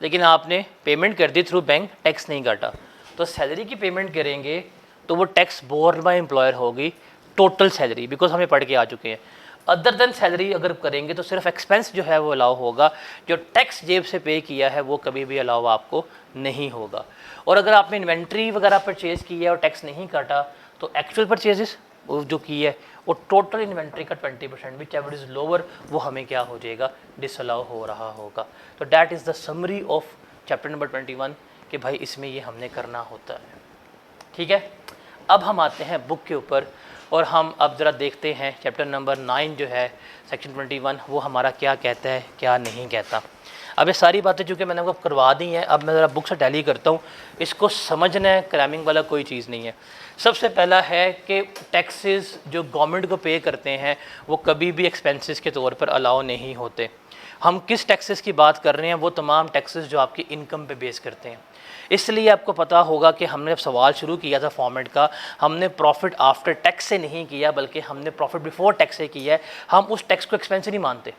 लेकिन आपने पेमेंट कर दी थ्रू बैंक, टैक्स नहीं काटा, तो सैलरी की पेमेंट करेंगे तो वो टैक्स बोर्न बाय एम्प्लॉयर होगी, टोटल सैलरी, बिकॉज हमें पढ़ के आ चुके हैं। अदर देन सैलरी अगर करेंगे तो सिर्फ एक्सपेंस जो है वो अलाउ होगा, जो टैक्स जेब से पे किया है वो कभी भी अलाउ आपको नहीं होगा। और अगर आपने इन्वेंट्री वगैरह परचेज़ की है और टैक्स नहीं काटा, तो एक्चुअल परचेजेस जो की है वो टोटल इन्वेंट्री का 20% विच एवर इज़ लोअर, वो हमें क्या हो जाएगा, डिसअलाउ हो रहा होगा। तो that is the summary of chapter number 21 कि भाई इसमें ये हमने करना होता है। ठीक है, अब हम आते हैं बुक के ऊपर और हम अब ज़रा देखते हैं चैप्टर नंबर 9 जो है सेक्शन 21 वो हमारा क्या कहता है क्या नहीं कहता। अब ये सारी बातें चूँकि मैंने आपको करवा दी हैं, अब मैं ज़रा बुक से टैली करता हूँ, इसको समझना है, क्रैमिंग वाला कोई चीज़ नहीं है। सबसे पहला है कि टैक्सेस जो गवर्नमेंट को पे करते हैं वो कभी भी एक्सपेंसेस के तौर पर अलाउ नहीं होते। हम किस टैक्सेस की बात कर रहे हैं, वो तमाम टैक्सेस जो आपकी इनकम पे बेस करते हैं। इसलिए आपको पता होगा कि हमने जब सवाल शुरू किया था फॉर्मेट का, हमने प्रॉफिट आफ्टर टैक्स से नहीं किया, बल्कि हमने प्रॉफिट बिफोर टैक्स से किया है। हम उस टैक्स को एक्सपेंस नहीं मानते।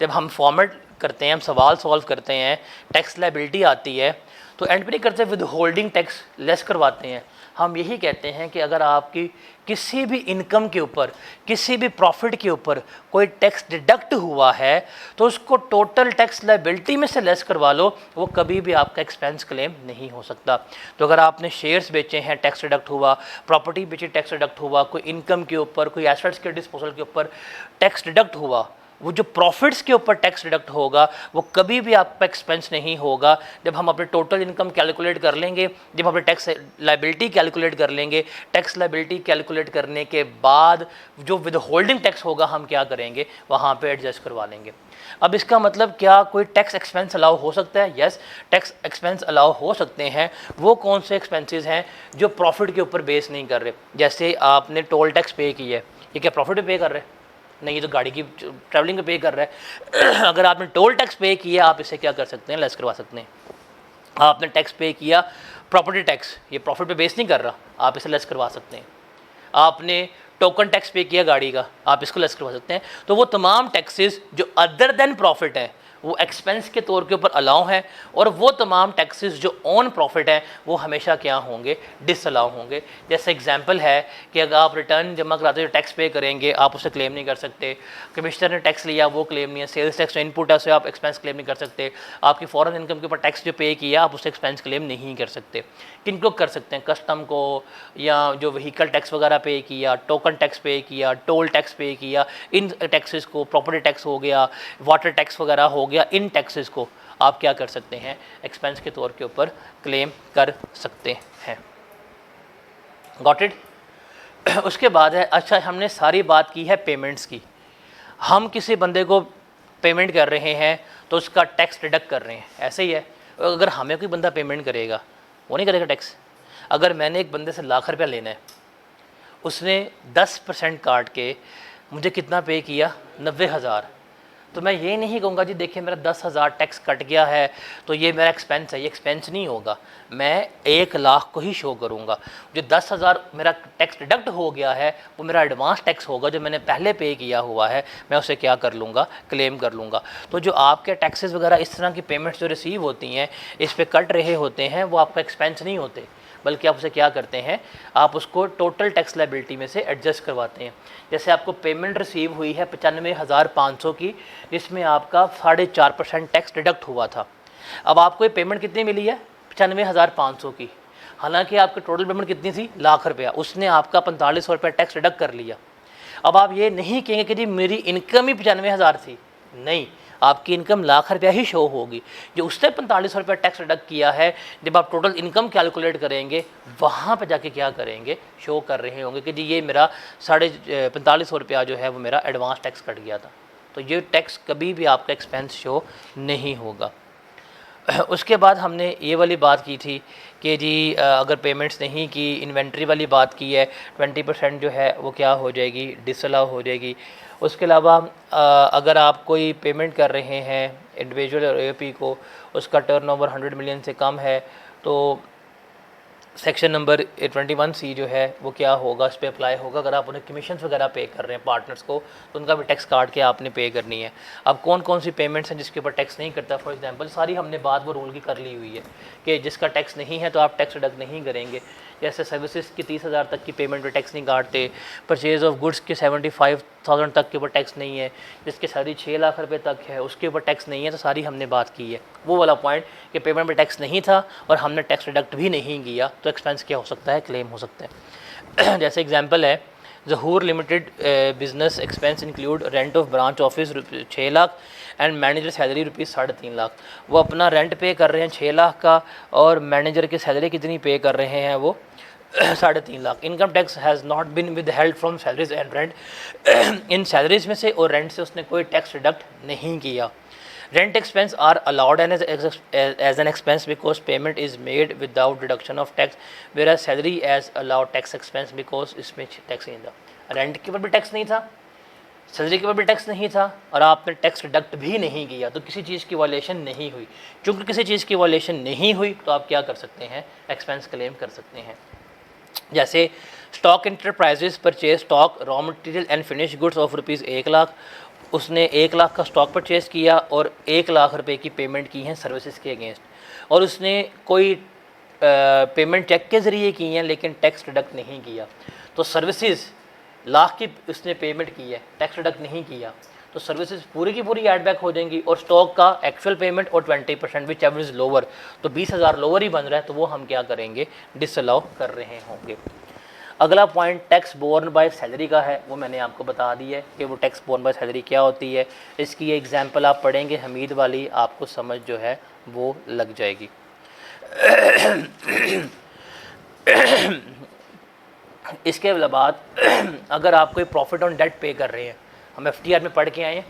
जब हम फॉर्मेट करते हैं, हम सवाल सॉल्व करते हैं, टैक्स लायबिलिटी आती है, तो एंड पे नहीं करते विद होल्डिंग टैक्स लेस करवाते हैं। हम यही कहते हैं कि अगर आपकी किसी भी इनकम के ऊपर, किसी भी प्रॉफिट के ऊपर कोई टैक्स डिडक्ट हुआ है, तो उसको टोटल टैक्स लायबिलिटी में से लेस करवा लो, वो कभी भी आपका एक्सपेंस क्लेम नहीं हो सकता। तो अगर आपने शेयर्स बेचे हैं, टैक्स डिडक्ट हुआ, प्रॉपर्टी बेची, टैक्स डिडक्ट हुआ, कोई इनकम के ऊपर, कोई एसेट्स के डिस्पोजल के ऊपर टैक्स डिडक्ट हुआ, वो जो प्रॉफिट्स के ऊपर टैक्स डिडक्ट होगा वो कभी भी आपका एक्सपेंस नहीं होगा। जब हम अपने टोटल इनकम कैलकुलेट कर लेंगे, जब अपने टैक्स लायबिलिटी कैलकुलेट कर लेंगे, टैक्स लायबिलिटी कैलकुलेट करने के बाद जो विद होल्डिंग टैक्स होगा हम क्या करेंगे, वहाँ पे एडजस्ट करवा लेंगे। अब इसका मतलब क्या कोई टैक्स एक्सपेंस अलाउ हो सकता है? यस, टैक्स एक्सपेंस अलाउ हो सकते हैं। वो कौन से एक्सपेंसेस हैं जो प्रॉफिट के ऊपर बेस नहीं कर रहे? जैसे आपने टोल टैक्स पे की है, ये क्या प्रॉफिट पे पे कर रहे हैं? नहीं, ये तो गाड़ी की ट्रैवलिंग पे पे कर रहा है। अगर आपने टोल टैक्स पे किया, आप इसे क्या कर सकते हैं, लेस करवा सकते हैं। आपने टैक्स पे किया प्रॉपर्टी टैक्स, ये प्रॉफिट पे बेस नहीं कर रहा, आप इसे लेस करवा सकते हैं। आपने टोकन टैक्स पे किया गाड़ी का, आप इसको लेस करवा सकते हैं। तो वो तमाम टैक्सेस जो अदर देन प्रॉफिट है वो एक्सपेंस के तौर के ऊपर अलाउ हैं, और वो तमाम टैक्सेस जो ऑन प्रॉफिट हैं वो हमेशा क्या होंगे, डिसअलाउ होंगे। जैसे एग्जांपल है कि अगर आप रिटर्न जमा कराते हो, टैक्स पे करेंगे, आप उसे क्लेम नहीं कर सकते। कमिश्नर ने टैक्स लिया, वो क्लेम नहीं है। सेल्स टैक्स इनपुट है, उसे आप एक्सपेंस क्लेम नहीं कर सकते। आपकी फॉरेन इनकम के ऊपर टैक्स जो पे किया, आप उसे एक्सपेंस क्लेम नहीं कर सकते। किनको कर सकते हैं? कस्टम को, या जो व्हीकल टैक्स वगैरह पे किया, टोकन टैक्स पे किया, टोल टैक्स पे किया, इन टैक्सेस को, प्रॉपर्टी टैक्स हो गया, वाटर टैक्स वगैरह हो गया, इन टैक्सेस को आप क्या कर सकते हैं, एक्सपेंस के तौर के ऊपर क्लेम कर सकते हैं। Got it? उसके बाद है, अच्छा हमने सारी बात की है पेमेंट्स की। हम किसी बंदे को पेमेंट कर रहे हैं तो उसका टैक्स डिडक्ट कर रहे हैं, ऐसे ही है। अगर हमें कोई बंदा पेमेंट करेगा, वो नहीं करेगा टैक्स। अगर मैंने एक बंदे से लाख रुपया लेना है, उसने 10% काट के मुझे कितना पे किया, 90,000, तो मैं ये नहीं कहूँगा जी देखिए मेरा 10,000 टैक्स कट गया है तो ये मेरा एक्सपेंस है। ये एक्सपेंस नहीं होगा, मैं 1,00,000 को ही शो करूँगा। जो 10,000 मेरा टैक्स डिडक्ट हो गया है वो मेरा एडवांस टैक्स होगा, जो मैंने पहले पे किया हुआ है, मैं उसे क्या कर लूँगा, क्लेम कर लूँगा। तो जो आपके टैक्सेस वगैरह इस तरह की पेमेंट्स जो रिसीव होती हैं, इस पर कट रहे होते हैं, वो आपका एक्सपेंस नहीं होते, बल्कि आप उसे क्या करते हैं, आप उसको टोटल टैक्स लायबिलिटी में से एडजस्ट करवाते हैं। जैसे आपको पेमेंट रिसीव हुई है 95,500 की, जिसमें आपका 4.5% टैक्स डिडक्ट हुआ था। अब आपको ये पेमेंट कितनी मिली है, 95,500 की। हालांकि आपकी टोटल पेमेंट कितनी थी, लाख रुपया, उसने आपका 4500 रुपया टैक्स डिडक्ट कर लिया। अब आप ये नहीं कहेंगे कि जी मेरी इनकम ही 95,000 थी, नहीं, आपकी इनकम ₹1,00,000 ही शो होगी। जो उसने ₹4500 टैक्स डिडक्ट किया है, जब आप टोटल इनकम कैलकुलेट करेंगे वहाँ पे जाके क्या करेंगे, शो कर रहे होंगे कि जी ये मेरा ₹4500 जो है वो मेरा एडवांस टैक्स कट गया था। तो ये टैक्स कभी भी आपका एक्सपेंस शो नहीं होगा। उसके बाद हमने ये वाली बात की थी कि जी अगर पेमेंट्स नहीं की, इन्वेंट्री वाली बात की है, 20% जो है वो क्या हो जाएगी, डिसअलाउ हो जाएगी। उसके अलावा अगर आप कोई पेमेंट कर रहे हैं इंडिविजुअल और एओपी को, उसका टर्नओवर 100 मिलियन से कम है, तो सेक्शन नंबर 21C जो है वो क्या होगा, उस पर अप्लाई होगा। अगर आप उन्हें कमीशंस वगैरह पे कर रहे हैं पार्टनर्स को, तो उनका भी टैक्स काट के आपने पे करनी है। अब कौन कौन सी पेमेंट्स हैं जिसके ऊपर टैक्स नहीं करता, फॉर एग्जांपल सारी हमने बात वो रूल की कर ली हुई है कि जिसका टैक्स नहीं है तो आप टैक्स डिडक्ट नहीं करेंगे। जैसे सर्विसेज की 30,000 तक की पेमेंट पे टैक्स नहीं काटते, परचेज़ ऑफ गुड्स के 75,000 तक के ऊपर टैक्स नहीं है, जिसकी सैलरी ₹6,00,000 तक है उसके ऊपर टैक्स नहीं है। तो सारी हमने बात की है। वो वाला पॉइंट कि पेमेंट पे टैक्स नहीं था और हमने टैक्स डिडक्ट भी नहीं किया, तो एक्सपेंस क्या हो सकता है, क्लेम हो सकता है। जैसे एग्जांपल है Zahoor limited business expense include rent of branch office 6 lakh and manager salary ₹3.5 lakh. वो अपना रेंट पे कर रहे हैं 6 लाख का और मैनेजर की सैलरी कितनी पे कर रहे हैं, वो 3.5 lakh. Income tax has not been with held from salaries and rent. In salaries में से और रेंट से उसने कोई टैक्स डिडक्ट नहीं किया। Rent expense are allowed as an expense because payment is made without deduction of tax, whereas salary as allowed tax expense because इसमें tax नहीं था। रेंट के ऊपर भी टैक्स नहीं था, सैलरी के ऊपर भी टैक्स नहीं था और आपने टैक्स डिडक्ट भी नहीं किया, तो किसी चीज़ की वायलेशन नहीं हुई। चूँकि किसी चीज़ की वायलेशन नहीं हुई तो आप क्या कर सकते हैं, एक्सपेंस क्लेम कर सकते हैं। जैसे stock enterprises purchase stock raw material and finish goods of ₹1 lakh, उसने 1 लाख का स्टॉक परचेज़ किया और ₹1,00,000 की पेमेंट की है सर्विसेज के अगेंस्ट, और उसने कोई पेमेंट चेक के ज़रिए की है लेकिन टैक्स डिडक्ट नहीं किया। तो सर्विसेज लाख की उसने पेमेंट की है, टैक्स डिडक्ट नहीं किया, तो सर्विसेज पूरी की पूरी एड बैक हो जाएंगी और स्टॉक का एक्चुअल पेमेंट और 20% विच एवरेज लोअर, तो 20,000 लोअर ही बन रहा है, तो वो हम क्या करेंगे, डिसअलाउ कर रहे होंगे। अगला point tax borne by salary का है, वो मैंने आपको बता दी है कि वो टैक्स बोर्न बाय सैलरी क्या होती है। इसकी ये एग्जांपल आप पढ़ेंगे हमीद वाली, आपको समझ जो है वो लग जाएगी। इसके बाद अगर आप कोई प्रॉफिट ऑन डेट पे कर रहे हैं, हम FTR में पढ़ के आए हैं,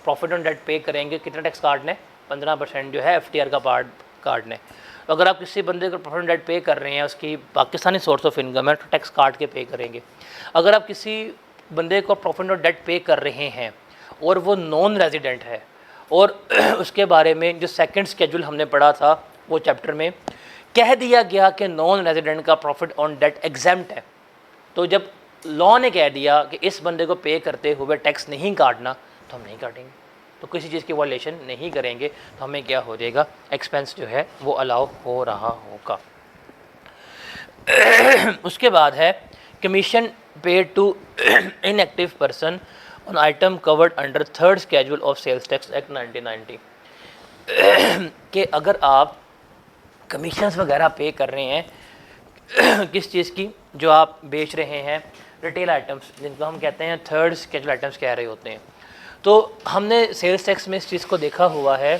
प्रॉफिट ऑन डेट पे करेंगे, कितना टैक्स काटने, 15% जो है FTR का पार्ट काटने। तो अगर आप किसी बंदे को प्रॉफिट ऑन डेट पे कर रहे हैं, उसकी पाकिस्तानी सोर्स ऑफ इनकम है, तो टैक्स काट के पे करेंगे। अगर आप किसी बंदे को प्रॉफिट ऑन डेट पे कर रहे हैं और वो नॉन रेजिडेंट है, और उसके बारे में जो सेकंड स्केड्यूल हमने पढ़ा था वो चैप्टर में कह दिया गया कि नॉन रेजिडेंट का प्रॉफिट ऑन डेट एग्जेम्प्ट है, तो जब लॉ ने कह दिया कि इस बंदे को पे करते हुए टैक्स नहीं काटना, तो हम नहीं काटेंगे, तो किसी चीज़ की वायलेशन नहीं करेंगे, तो हमें क्या हो जाएगा, एक्सपेंस जो है वो अलाउ हो रहा होगा। उसके बाद है commission paid to inactive person on item covered under 3rd schedule of sales tax act 1990 कि अगर आप कमीशंस वगैरह पे कर रहे हैं किस चीज़ की, जो आप बेच रहे हैं रिटेल आइटम्स, जिनको हम कहते हैं 3rd स्केड्यूल आइटम्स कह रहे होते हैं, तो हमने सेल्स टैक्स में इस चीज़ को देखा हुआ है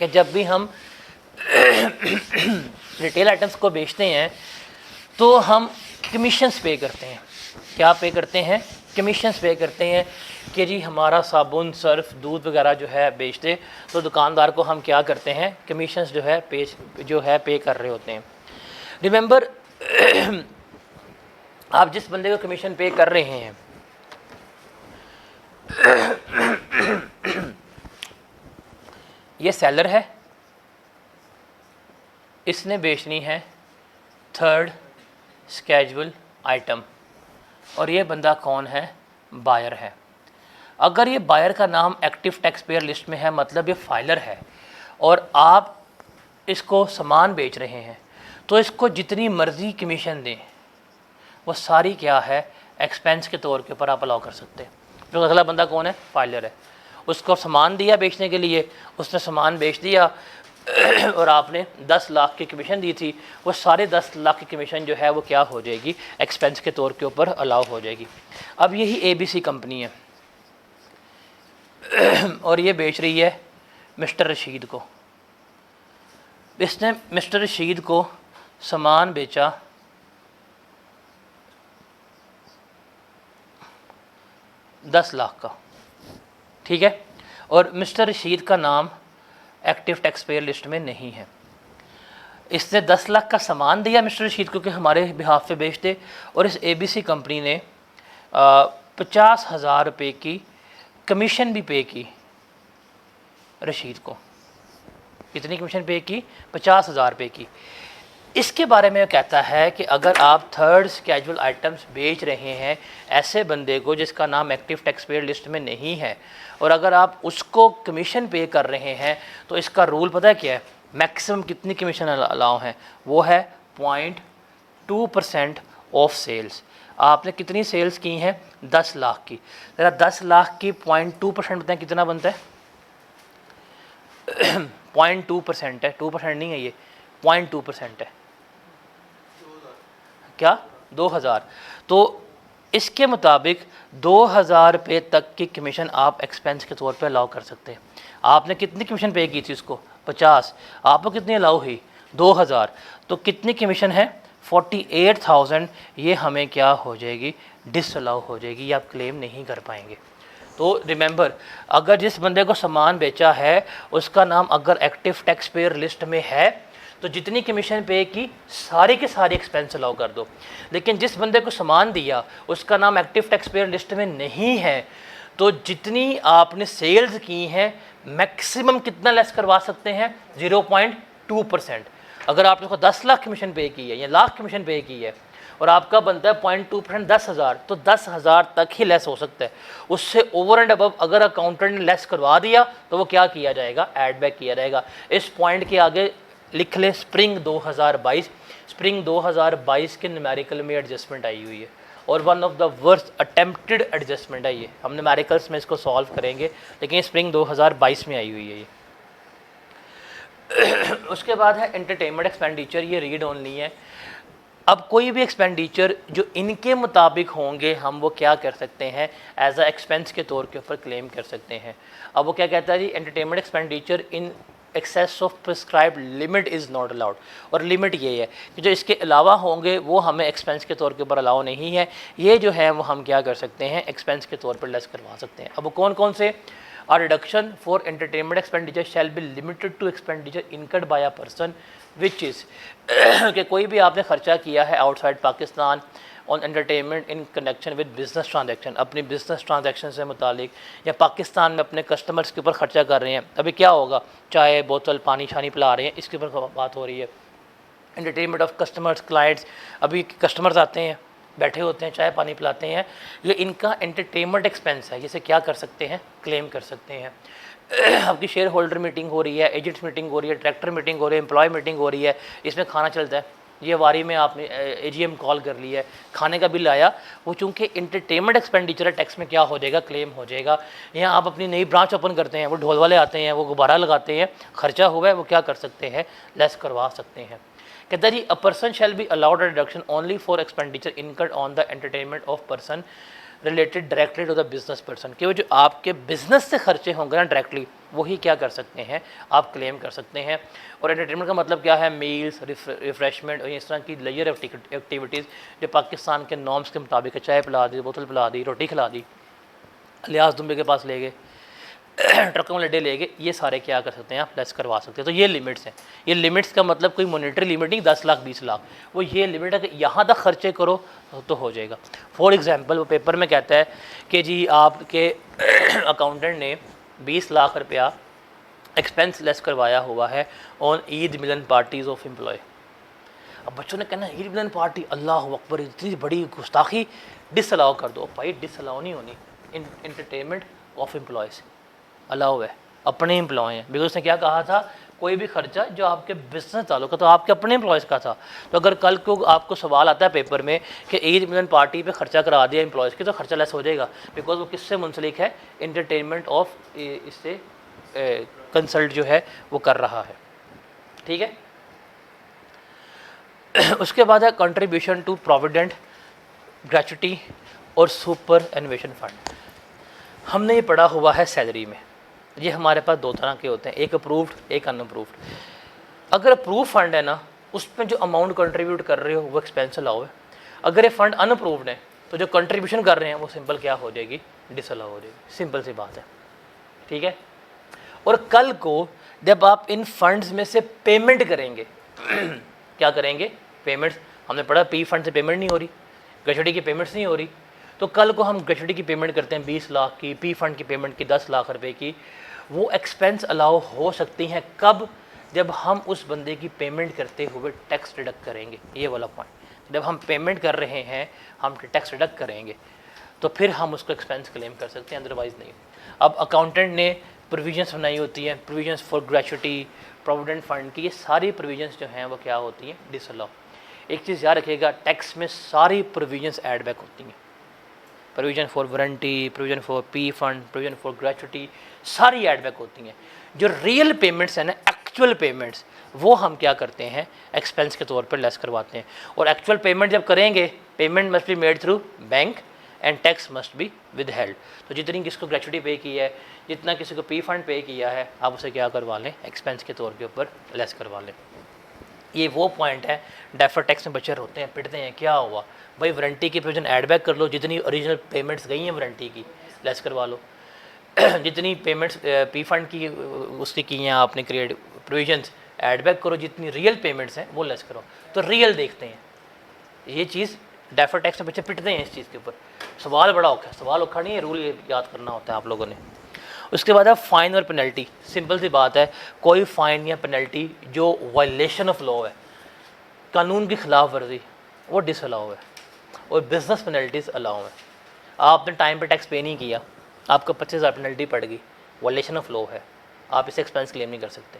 कि जब भी हम रिटेल आइटम्स को बेचते हैं तो हम कमीशंस पे करते हैं। क्या पे करते हैं, कमीशंस पे करते हैं कि जी हमारा साबुन, सर्फ, दूध वगैरह जो है बेचते, तो दुकानदार को हम क्या करते हैं, कमीशंस जो है पे कर रहे होते हैं। रिमेंबर आप जिस बंदे को कमीशन पे कर रहे हैं ये सेलर है, इसने बेचनी है 3rd स्केड्यूल आइटम, और ये बंदा कौन है, बायर है। अगर ये बायर का नाम एक्टिव टैक्स पेयर लिस्ट में है, मतलब ये फाइलर है, और आप इसको सामान बेच रहे हैं, तो इसको जितनी मर्ज़ी कमीशन दें वो सारी क्या है, एक्सपेंस के तौर के ऊपर आप अलाउ कर सकते हैं। जो अगला बंदा कौन है, फाइलर है, उसको सामान दिया बेचने के लिए, उसने सामान बेच दिया और आपने 10 लाख की कमीशन दी थी, वो सारे 10 लाख की कमीशन जो है वो क्या हो जाएगी, एक्सपेंस के तौर के ऊपर अलाउ हो जाएगी। अब यही ABC कंपनी है, और ये बेच रही है मिस्टर रशीद को। इसने मिस्टर रशीद को सामान बेचा 10 लाख का, ठीक है, और मिस्टर रशीद का नाम एक्टिव टैक्स पेयर लिस्ट में नहीं है। इसने 10 लाख का सामान दिया मिस्टर रशीद को कि हमारे बिहाफ पे बेच दे, और इस ABC कंपनी ने 50,000 रुपये की कमीशन भी पे की रशीद को। कितनी कमीशन पे की? 50,000 रुपये की। इसके बारे में कहता है कि अगर आप थर्ड स्केजुअल आइटम्स बेच रहे हैं ऐसे बंदे को जिसका नाम एक्टिव टैक्स पेयर लिस्ट में नहीं है, और अगर आप उसको कमीशन पे कर रहे हैं, तो इसका रूल पता है क्या है? मैक्सिमम कितनी कमीशन अलाउ है? वो है 0.2% ऑफ सेल्स। आपने कितनी सेल्स की हैं? 10 लाख की। ज़रा 10 लाख की 0.2% बताएं कितना बनता है? 0.2% है, 2% नहीं है, ये 0.2% है। क्या? 2000। तो इसके मुताबिक 2000 रुपये तक की कमीशन आप एक्सपेंस के तौर पे अलाउ कर सकते हैं। आपने कितनी कमीशन पे की थी उसको? 50। आपको कितनी अलाउ हुई? 2000। तो कितनी कमीशन है? 48,000। ये हमें क्या हो जाएगी? डिसअलाउ हो जाएगी, ये आप क्लेम नहीं कर पाएंगे। तो रिमेंबर, अगर जिस बंदे को सामान बेचा है उसका नाम अगर एक्टिव टैक्स पेयर लिस्ट में है तो जितनी कमीशन पे की सारे के सारे एक्सपेंस अलाउ कर दो। लेकिन जिस बंदे को सामान दिया उसका नाम एक्टिव टैक्स पेयर लिस्ट में नहीं है, तो जितनी आपने सेल्स की हैं मैक्सिमम कितना लेस करवा सकते हैं? 0.2%। अगर आपने उसको 10 लाख कमीशन पे की है या लाख कमीशन पे की है और आपका बनता है 0.2% 10,000, तो 10,000 तक ही लेस हो सकता है। उससे ओवर एंड अबव अगर अकाउंटेंट ने लेस करवा दिया तो वो क्या किया जाएगा? ऐड बैक किया जाएगा। इस पॉइंट के आगे लिख ले स्प्रिंग 2022। स्प्रिंग 2022 के न्यूमेरिकल में एडजस्टमेंट आई हुई है और one of the worst attempted adjustment है ये। हम न्यूमेरिकल्स में इसको सॉल्व करेंगे, लेकिन स्प्रिंग 2022 में आई हुई है ये। उसके बाद है एंटरटेनमेंट एक्सपेंडिचर। ये रीड ओनली है। अब कोई भी एक्सपेंडिचर जो इनके मुताबिक होंगे हम वो क्या कर सकते हैं? एज अ एक्सपेंस के तौर के ऊपर क्लेम कर सकते हैं। अब वो क्या कहता है जी? Entertainment expenditure in excess of prescribed limit is not allowed. और लिमिट ये है कि जो इसके अलावा होंगे वो हमें एक्सपेंस के तौर के ऊपर अलाउ नहीं है। ये जो है वो हम क्या कर सकते हैं? एक्सपेंस के तौर पर लेस करवा सकते हैं। अब वो कौन कौन से? A reduction for entertainment expenditure shall be limited to expenditure incurred by a person which is कि कोई भी आपने खर्चा किया है outside Pakistan on entertainment in connection with business transaction, अपनी बिजनेस ट्रांजैक्शन से मुतालिक, या पाकिस्तान में अपने कस्टमर्स के ऊपर खर्चा कर रहे हैं। अभी क्या होगा? चाय बोतल पानी शानी पिला रहे हैं, इसके ऊपर बात हो रही है। एंटरटेनमेंट ऑफ कस्टमर्स क्लाइंट्स, अभी कस्टमर्स आते हैं, बैठे होते हैं, चाय पानी पिलाते हैं, ये इनका एंटरटेनमेंट एक्सपेंस है। इसे क्या कर सकते हैं? क्लेम कर सकते हैं। आपकी शेयर होल्डर मीटिंग हो रही है, एजेंट्स मीटिंग हो रही है, डायरेक्टर मीटिंग हो रही है, एम्प्लॉय मीटिंग हो रही है, इसमें खाना चलता है। ये वारी में आपने AGM कॉल कर लिया है, खाने का बिल आया, वो चूँकि इंटरटेनमेंट एक्सपेंडिचर टैक्स में क्या हो जाएगा? क्लेम हो जाएगा। यहाँ आप अपनी नई ब्रांच ओपन करते हैं, वो ढोल वाले आते हैं, वो गुब्बारा लगाते हैं, खर्चा हुआ है, वो क्या कर सकते हैं? लेस करवा सकते हैं। कहता है जी a person shall be allowed reduction only for expenditure incurred on the entertainment of person related directly to the business person. कि वो जो आपके बिजनेस से खर्चे होंगे ना डायरेक्टली, वही क्या कर सकते हैं? आप क्लेम कर सकते हैं। और एंटरटेनमेंट का मतलब क्या है? मील्स, रिफ्रेशमेंट और इस तरह की लेयर एक्टिविटीज़ जो पाकिस्तान के नॉर्म्स के मुताबिक है। चाय पिला दी, बोतल पिला दी, रोटी खिला दी, लिहाज दुम्बे के पास ले गए, ट्रकों में लड्डे ले गए, ये सारे क्या कर सकते हैं? आप लेस करवा सकते हैं। तो ये लिमिट्स हैं। ये लिमिट्स का मतलब कोई मॉनेटरी लिमिट नहीं 10 लाख 20 लाख, वो ये लिमिट है कि यहाँ तक खर्चे करो तो हो जाएगा। फॉर एग्जांपल वो पेपर में कहता है कि जी आपके अकाउंटेंट ने 20 लाख रुपया एक्सपेंस लेस करवाया हुआ है on Eid Milan parties of employ. अब बच्चों ने कहना ईद मिलन पार्टी, अल्लाह अकबर, इतनी बड़ी गुस्ताखी, डिसअलाउ कर दो। भाई डिसअलाउ नहीं होनी। इंटरटेनमेंट ऑफ एम्प्लॉयज़ अलाउ है, अपने एम्प्लॉय हैं। बिकॉज उसने क्या कहा था? कोई भी खर्चा जो आपके बिजनेस ताल्लुक है, तो आपके अपने एम्प्लॉयज़ का था। तो अगर कल को आपको सवाल आता है पेपर में कि ईद मिलन पार्टी पे खर्चा करा दिया एम्प्लॉयज़ की, तो खर्चा लेस हो जाएगा। बिकॉज वो किससे मुंसलिक है? एंटरटेनमेंट ऑफ, इससे कंसल्ट जो है वो कर रहा है। ठीक है। उसके बाद है कंट्रीब्यूशन टू प्रोविडेंट, ग्रेचुटी और सुपर एनुएशन फंड। हमने ये पढ़ा हुआ है सैलरी में। ये हमारे पास दो तरह के होते हैं, एक अप्रूव्ड एक अनअप्रूव्ड। अगर अप्रूव फंड है ना, उसमें जो अमाउंट कंट्रीब्यूट कर रहे हो वो एक्सपेंस अलाउ है। अगर ये फंड अनअप्रूव्ड है तो जो कंट्रीब्यूशन कर रहे हैं वो सिंपल क्या हो जाएगी, डिसअलाउ हो जाएगी। सिंपल सी बात है, ठीक है। और कल को जब आप इन फंड्स में से पेमेंट करेंगे क्या करेंगे, पेमेंट्स, हमने पढ़ा पी फंड से पेमेंट नहीं हो रही, ग्रेचुटी की पेमेंट्स नहीं हो रही, तो कल को हम ग्रेचुटी की पेमेंट करते हैं 20 लाख की, पी फंड की पेमेंट की 10 लाख रुपए की, वो एक्सपेंस अलाउ हो सकती हैं कब, जब हम उस बंदे की पेमेंट करते हुए टैक्स डिडक्ट करेंगे। ये वाला पॉइंट, जब हम पेमेंट कर रहे हैं हम टैक्स डिडक्ट करेंगे तो फिर हम उसको एक्सपेंस क्लेम कर सकते हैं, अदरवाइज़ नहीं। अब अकाउंटेंट ने प्रोविजंस बनाई होती हैं, provisions for gratuity, provident fund की, ये सारी प्रोविजंस जो हैं वो क्या होती हैं, डिसअलाउ। एक चीज़ याद रखिएगा, टैक्स में सारी प्रोविजंस ऐड बैक होती हैं, provision for warranty, provision for P fund, provision for gratuity, सारी ऐड बैक होती हैं। जो रियल पेमेंट्स हैं ना, एक्चुअल पेमेंट्स, वो हम क्या करते हैं, एक्सपेंस के तौर पर लेस करवाते हैं। और एक्चुअल पेमेंट जब करेंगे, payment must be made through bank and tax must be with held. तो जितनी किसी को ग्रेचुटी पे की है, जितना किसी को पी फंड पे किया है, आप उसे क्या करवा लें, एक्सपेंस के तौर के ऊपर लेस करवा लें। ये वो पॉइंट है, डेफर टैक्स में बचे होते हैं, पिटते हैं, क्या हुआ भाई, वारंटी की प्रोविजन ऐड बैक कर लो, जितनी ओरिजिनल पेमेंट्स गई हैं वारंटी की लेस करवा लो जितनी पेमेंट्स पी फंड की उसकी की हैं आपने क्रिएट प्रोविजंस ऐड बैक करो, जितनी रियल पेमेंट्स हैं वो लेस करो। तो रियल देखते हैं, ये चीज़ डेफर टैक्स में बच्चे पिटते हैं इस चीज़ के ऊपर। सवाल बड़ा औखा है, सवाल औखा नहीं है, रूल याद करना होता है आप लोगों ने। उसके बाद है फ़ाइन और पेनल्टी। सिंपल सी बात है, कोई फ़ाइन या पेनल्टी जो वायलेशन ऑफ लॉ है, कानून की खिलाफ वर्जी, वो डिसअलाउ है। और बिजनेस पेनल्टीज़ अलाउ है। आपने टाइम पे टैक्स पे नहीं किया, आपको 25,000 पेनल्टी पड़ गई, वायलेशन ऑफ लॉ है, आप इसे एक्सपेंस क्लेम नहीं कर सकते।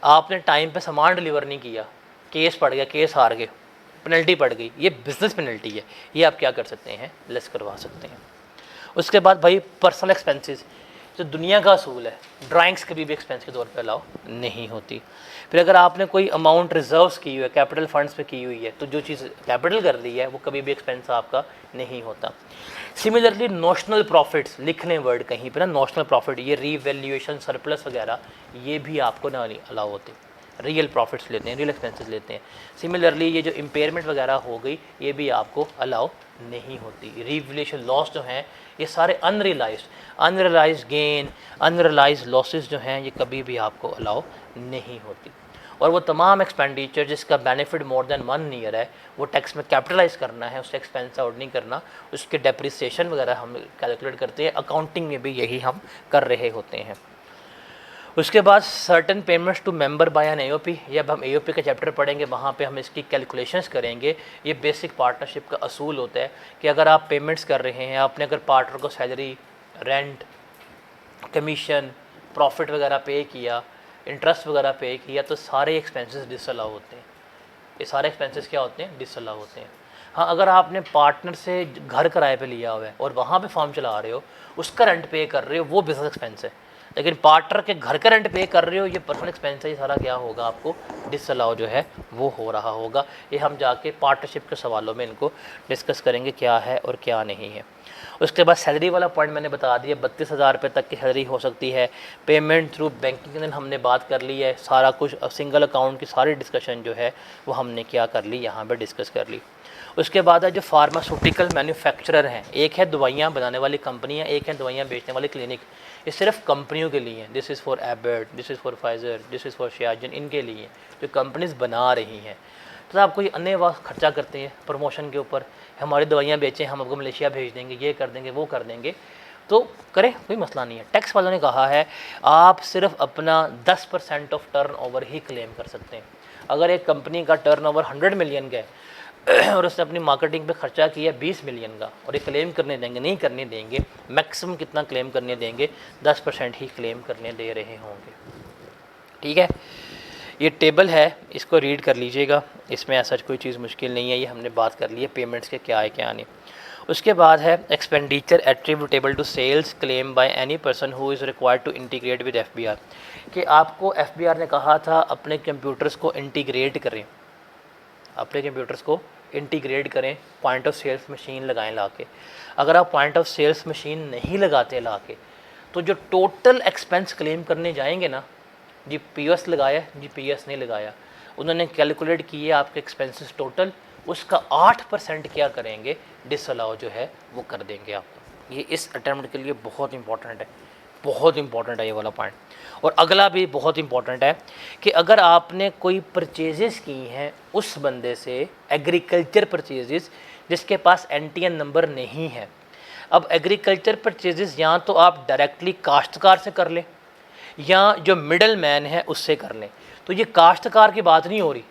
आपने टाइम पे सामान डिलीवर नहीं किया, केस पड़ गया, केस हार गए, पेनल्टी पड़ गई, ये बिजनेस पेनल्टी है, ये आप क्या कर सकते हैं, लेस करवा सकते हैं। उसके बाद भाई पर्सनल एक्सपेंसेस, जो दुनिया का असूल है, ड्राइंग्स कभी भी एक्सपेंस के तौर पे अलाउ नहीं होती। फिर अगर आपने कोई अमाउंट रिजर्व्स की हुई है, कैपिटल फंड्स पे की हुई है, तो जो चीज़ कैपिटल कर दी है वो कभी भी एक्सपेंस आपका नहीं होता। सिमिलरली नोशनल प्रॉफिट्स, लिख लें वर्ड कहीं पे ना, नोशनल प्रॉफिट, ये रीवैल्यूएशन, सरप्लस वगैरह, ये भी आपको ना अलाउ होते। रियल प्रॉफिट्स लेते हैं, रियल एक्सपेंसेस लेते हैं। सिमिलरली ये जो इम्पेयरमेंट वगैरह हो गई, ये भी आपको अलाउ नहीं होती। रीवैल्यूएशन लॉस जो हैं, ये सारे अनरियलाइज्ड गेन, अनरियलाइज्ड लॉसेस जो हैं, ये कभी भी आपको अलाउ नहीं होती। और वो तमाम एक्सपेंडिचर जिसका बेनिफिट मोर देन 1 ईयर है, वो टैक्स में कैपिटलाइज करना है, उससे एक्सपेंस आउट नहीं करना, उसके डेप्रिसिएशन वगैरह हम कैलकुलेट करते हैं। अकाउंटिंग में भी यही हम कर रहे होते हैं। उसके बाद certain payments to member by an AOP, जब हम एओपी का चैप्टर पढ़ेंगे वहाँ पे हम इसकी कैलकुलेशंस करेंगे। ये बेसिक पार्टनरशिप का असूल होता है कि अगर आप पेमेंट्स कर रहे हैं, आपने अगर पार्टनर को सैलरी, रेंट, कमीशन, प्रॉफिट वगैरह पे किया, इंटरेस्ट वगैरह पे किया, तो सारे एक्सपेंसेस डिसअलाउ होते हैं। ये सारे एक्सपेंसेस क्या होते हैं, डिसअलाउ होते हैं। हाँ, अगर आपने पार्टनर से घर किराए पे लिया हुआ है और वहाँ पे फॉर्म चला रहे हो, उसका रेंट पे कर रहे हो, वो बिजनेस एक्सपेंस है। लेकिन पार्टनर के घर का रेंट पे कर रहे हो, ये पर्सनल एक्सपेंस है, ये सारा क्या होगा, आपको डिसअलाउ जो है वो हो रहा होगा। ये हम जाके पार्टनरशिप के सवालों में इनको डिस्कस करेंगे क्या है और क्या नहीं है। उसके बाद सैलरी वाला पॉइंट मैंने बता दिया, 32,000 रुपये तक की सैलरी हो सकती है। पेमेंट थ्रू बैंकिंग के दिन हमने बात कर ली है, सारा कुछ सिंगल अकाउंट की सारी डिस्कशन जो है वो हमने क्या कर ली, यहाँ पर डिस्कस कर ली। उसके बाद है जो फार्मास्यूटिकल मैन्युफैक्चरर हैं, एक है दवाइयाँ बनाने वाली कंपनियाँ, एक है दवाइयाँ बेचने वाली क्लिनिक। ये सिर्फ कंपनियों के लिए हैं, this is for Abbott, this is for Pfizer, this is for शियाजिन, इनके लिए जो कंपनीज बना रही हैं। तो आप कोई अन्य वक्त खर्चा करते हैं प्रमोशन के ऊपर, हमारी दवाइयाँ बेचें, हम आपको मलेशिया भेज देंगे, ये कर देंगे, वो कर देंगे, तो करें, कोई मसला नहीं है। टैक्स वालों ने कहा है आप सिर्फ अपना 10% ऑफ टर्नओवर ही क्लेम कर सकते हैं। अगर एक कंपनी का टर्नओवर 100 मिलियन का है और उसने अपनी मार्केटिंग पे खर्चा किया 20 मिलियन का, और ये क्लेम करने देंगे, नहीं करने देंगे, मैक्सिमम कितना क्लेम करने देंगे, 10% ही क्लेम करने दे रहे होंगे। ठीक है, ये टेबल है, इसको रीड कर लीजिएगा, इसमें ऐसा कोई चीज़ मुश्किल नहीं है, ये हमने बात कर ली है पेमेंट्स के क्या है क्या नहीं। उसके बाद है expenditure attributable to sales claim by any person who is required to integrate with FBR, कि आपको एफबीआर ने कहा था अपने कंप्यूटर्स को इंटीग्रेट करें, अपने कंप्यूटर्स को इंटीग्रेट करें, पॉइंट ऑफ सेल्स मशीन लगाएं ला के। अगर आप पॉइंट ऑफ सेल्स मशीन नहीं लगाते ला के, तो जो टोटल एक्सपेंस क्लेम करने जाएंगे ना, जी पीएस लगाया, जी पीएस नहीं लगाया, उन्होंने कैलकुलेट किए आपके एक्सपेंसेस टोटल, उसका 8% क्या करेंगे, डिसअलाउ जो है वो कर देंगे आपको। ये इस अटैम्प्ट के लिए बहुत इंपॉर्टेंट है, बहुत इंपॉर्टेंट है ये वाला पॉइंट। और अगला भी बहुत इंपॉर्टेंट है कि अगर आपने कोई परचेजेस की हैं उस बंदे से, एग्रीकल्चर परचेजेस जिसके पास एनटीएन नंबर नहीं है। अब एग्रीकल्चर परचेजेस या तो आप डायरेक्टली काश्तकार से कर लें या जो मिडल मैन है उससे कर लें। तो ये काश्तकार की बात नहीं हो रही,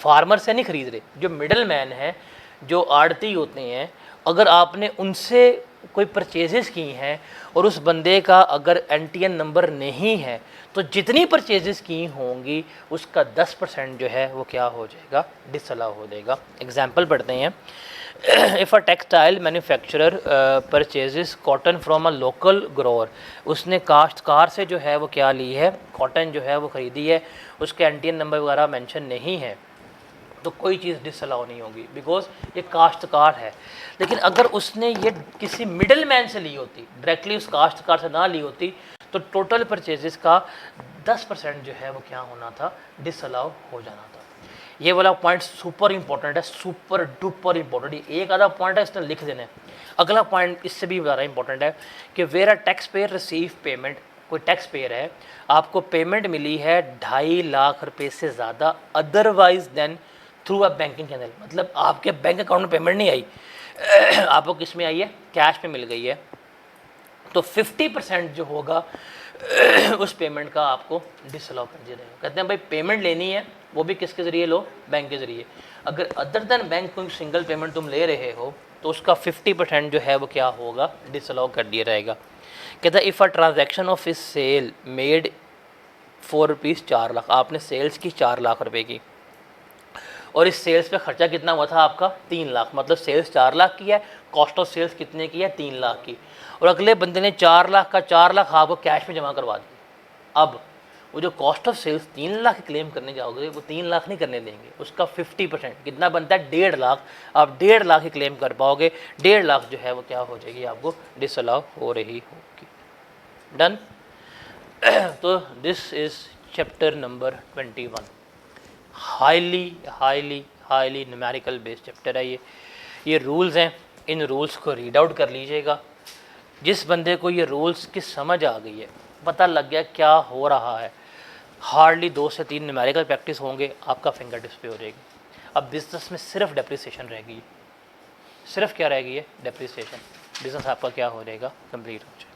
फार्मर से नहीं खरीद रहे, जो मिडल मैन है, जो आड़ती होते हैं, अगर आपने उनसे कोई परचेजेस की हैं और उस बंदे का अगर एनटीएन नंबर नहीं है तो जितनी परचेजेस की होंगी उसका 10% जो है वो क्या हो जाएगा, डिसअलाउ हो जाएगा। एग्जांपल पढ़ते हैं। If a textile manufacturer purchases cotton from a local grower, उसने काश्तकार से जो है वो क्या ली है, कॉटन जो है वो ख़रीदी है, उसके एनटीएन नंबर वगैरह मेंशन नहीं है, तो कोई चीज़ डिसअलाउ नहीं होगी बिकॉज ये काश्तकार है। लेकिन अगर उसने ये किसी मिडल मैन से ली होती, डायरेक्टली उस काश्तकार से ना ली होती, तो टोटल परचेजेस का 10% जो है वो क्या होना था, डिसअलाउ हो जाना था। ये वाला पॉइंट सुपर इंपॉर्टेंट है, सुपर डुपर इंपॉर्टेंट। एक आधा पॉइंट है इसने लिख देना है। अगला पॉइंट इससे भी ज़्यादा इंपॉर्टेंट है कि where a tax payer receive payment, कोई टैक्स पेयर है, आपको पेमेंट मिली है 2.5 लाख रुपए से ज़्यादा otherwise than through a banking channel, मतलब आपके बैंक अकाउंट में पेमेंट नहीं आई, आपको किस में आई है, कैश में मिल गई है, तो 50% जो होगा उस पेमेंट का आपको डिसअलाउ कर दिया जाएगा। कहते हैं भाई पेमेंट लेनी है वो भी किसके ज़रिए लो, बैंक के ज़रिए। अगर अदर देन बैंक कोई सिंगल पेमेंट तुम ले रहे हो तो उसका 50% जो है वो क्या होगा, डिसअलाउ कर दिया जाएगा। कहता है इफ़ अ ट्रांजैक्शन ऑफ इस सेल मेड ₹4 4 लाख, आपने सेल्स की 4 लाख रुपए की और इस सेल्स पे खर्चा कितना हुआ था आपका, 3 लाख, मतलब सेल्स 4 लाख की है, कॉस्ट ऑफ सेल्स कितने की है, 3 लाख की, और अगले बंदे ने 4 लाख का 4 लाख आपको कैश में जमा करवा दिया। अब वो जो cost of sales 3 lakh claim करने जाओगे वो 3 लाख नहीं करने देंगे, उसका 50% कितना बनता है, 1.5 लाख, आप 1.5 लाख ही क्लेम कर पाओगे, 1.5 लाख जो है वो क्या हो जाएगी, आपको डिसअलाउ हो रही होगी। डन। तो this is chapter number 21, highly numerical based chapter है ये रूल्स हैं, इन रूल्स को रीड आउट कर लीजिएगा। जिस बंदे को ये रूल्स की समझ आ गई है, पता लग गया क्या हो रहा है, हार्डली 2 से 3 न्यूमेरिकल प्रैक्टिस होंगे, आपका फिंगर टिप्स पे हो जाएगी। अब बिजनेस में सिर्फ डेप्रिसिएशन रह गई है, सिर्फ क्या रह गई है, डेप्रिसिएशन, बिजनेस आपका क्या हो जाएगा, कंप्लीट हो जाएगा।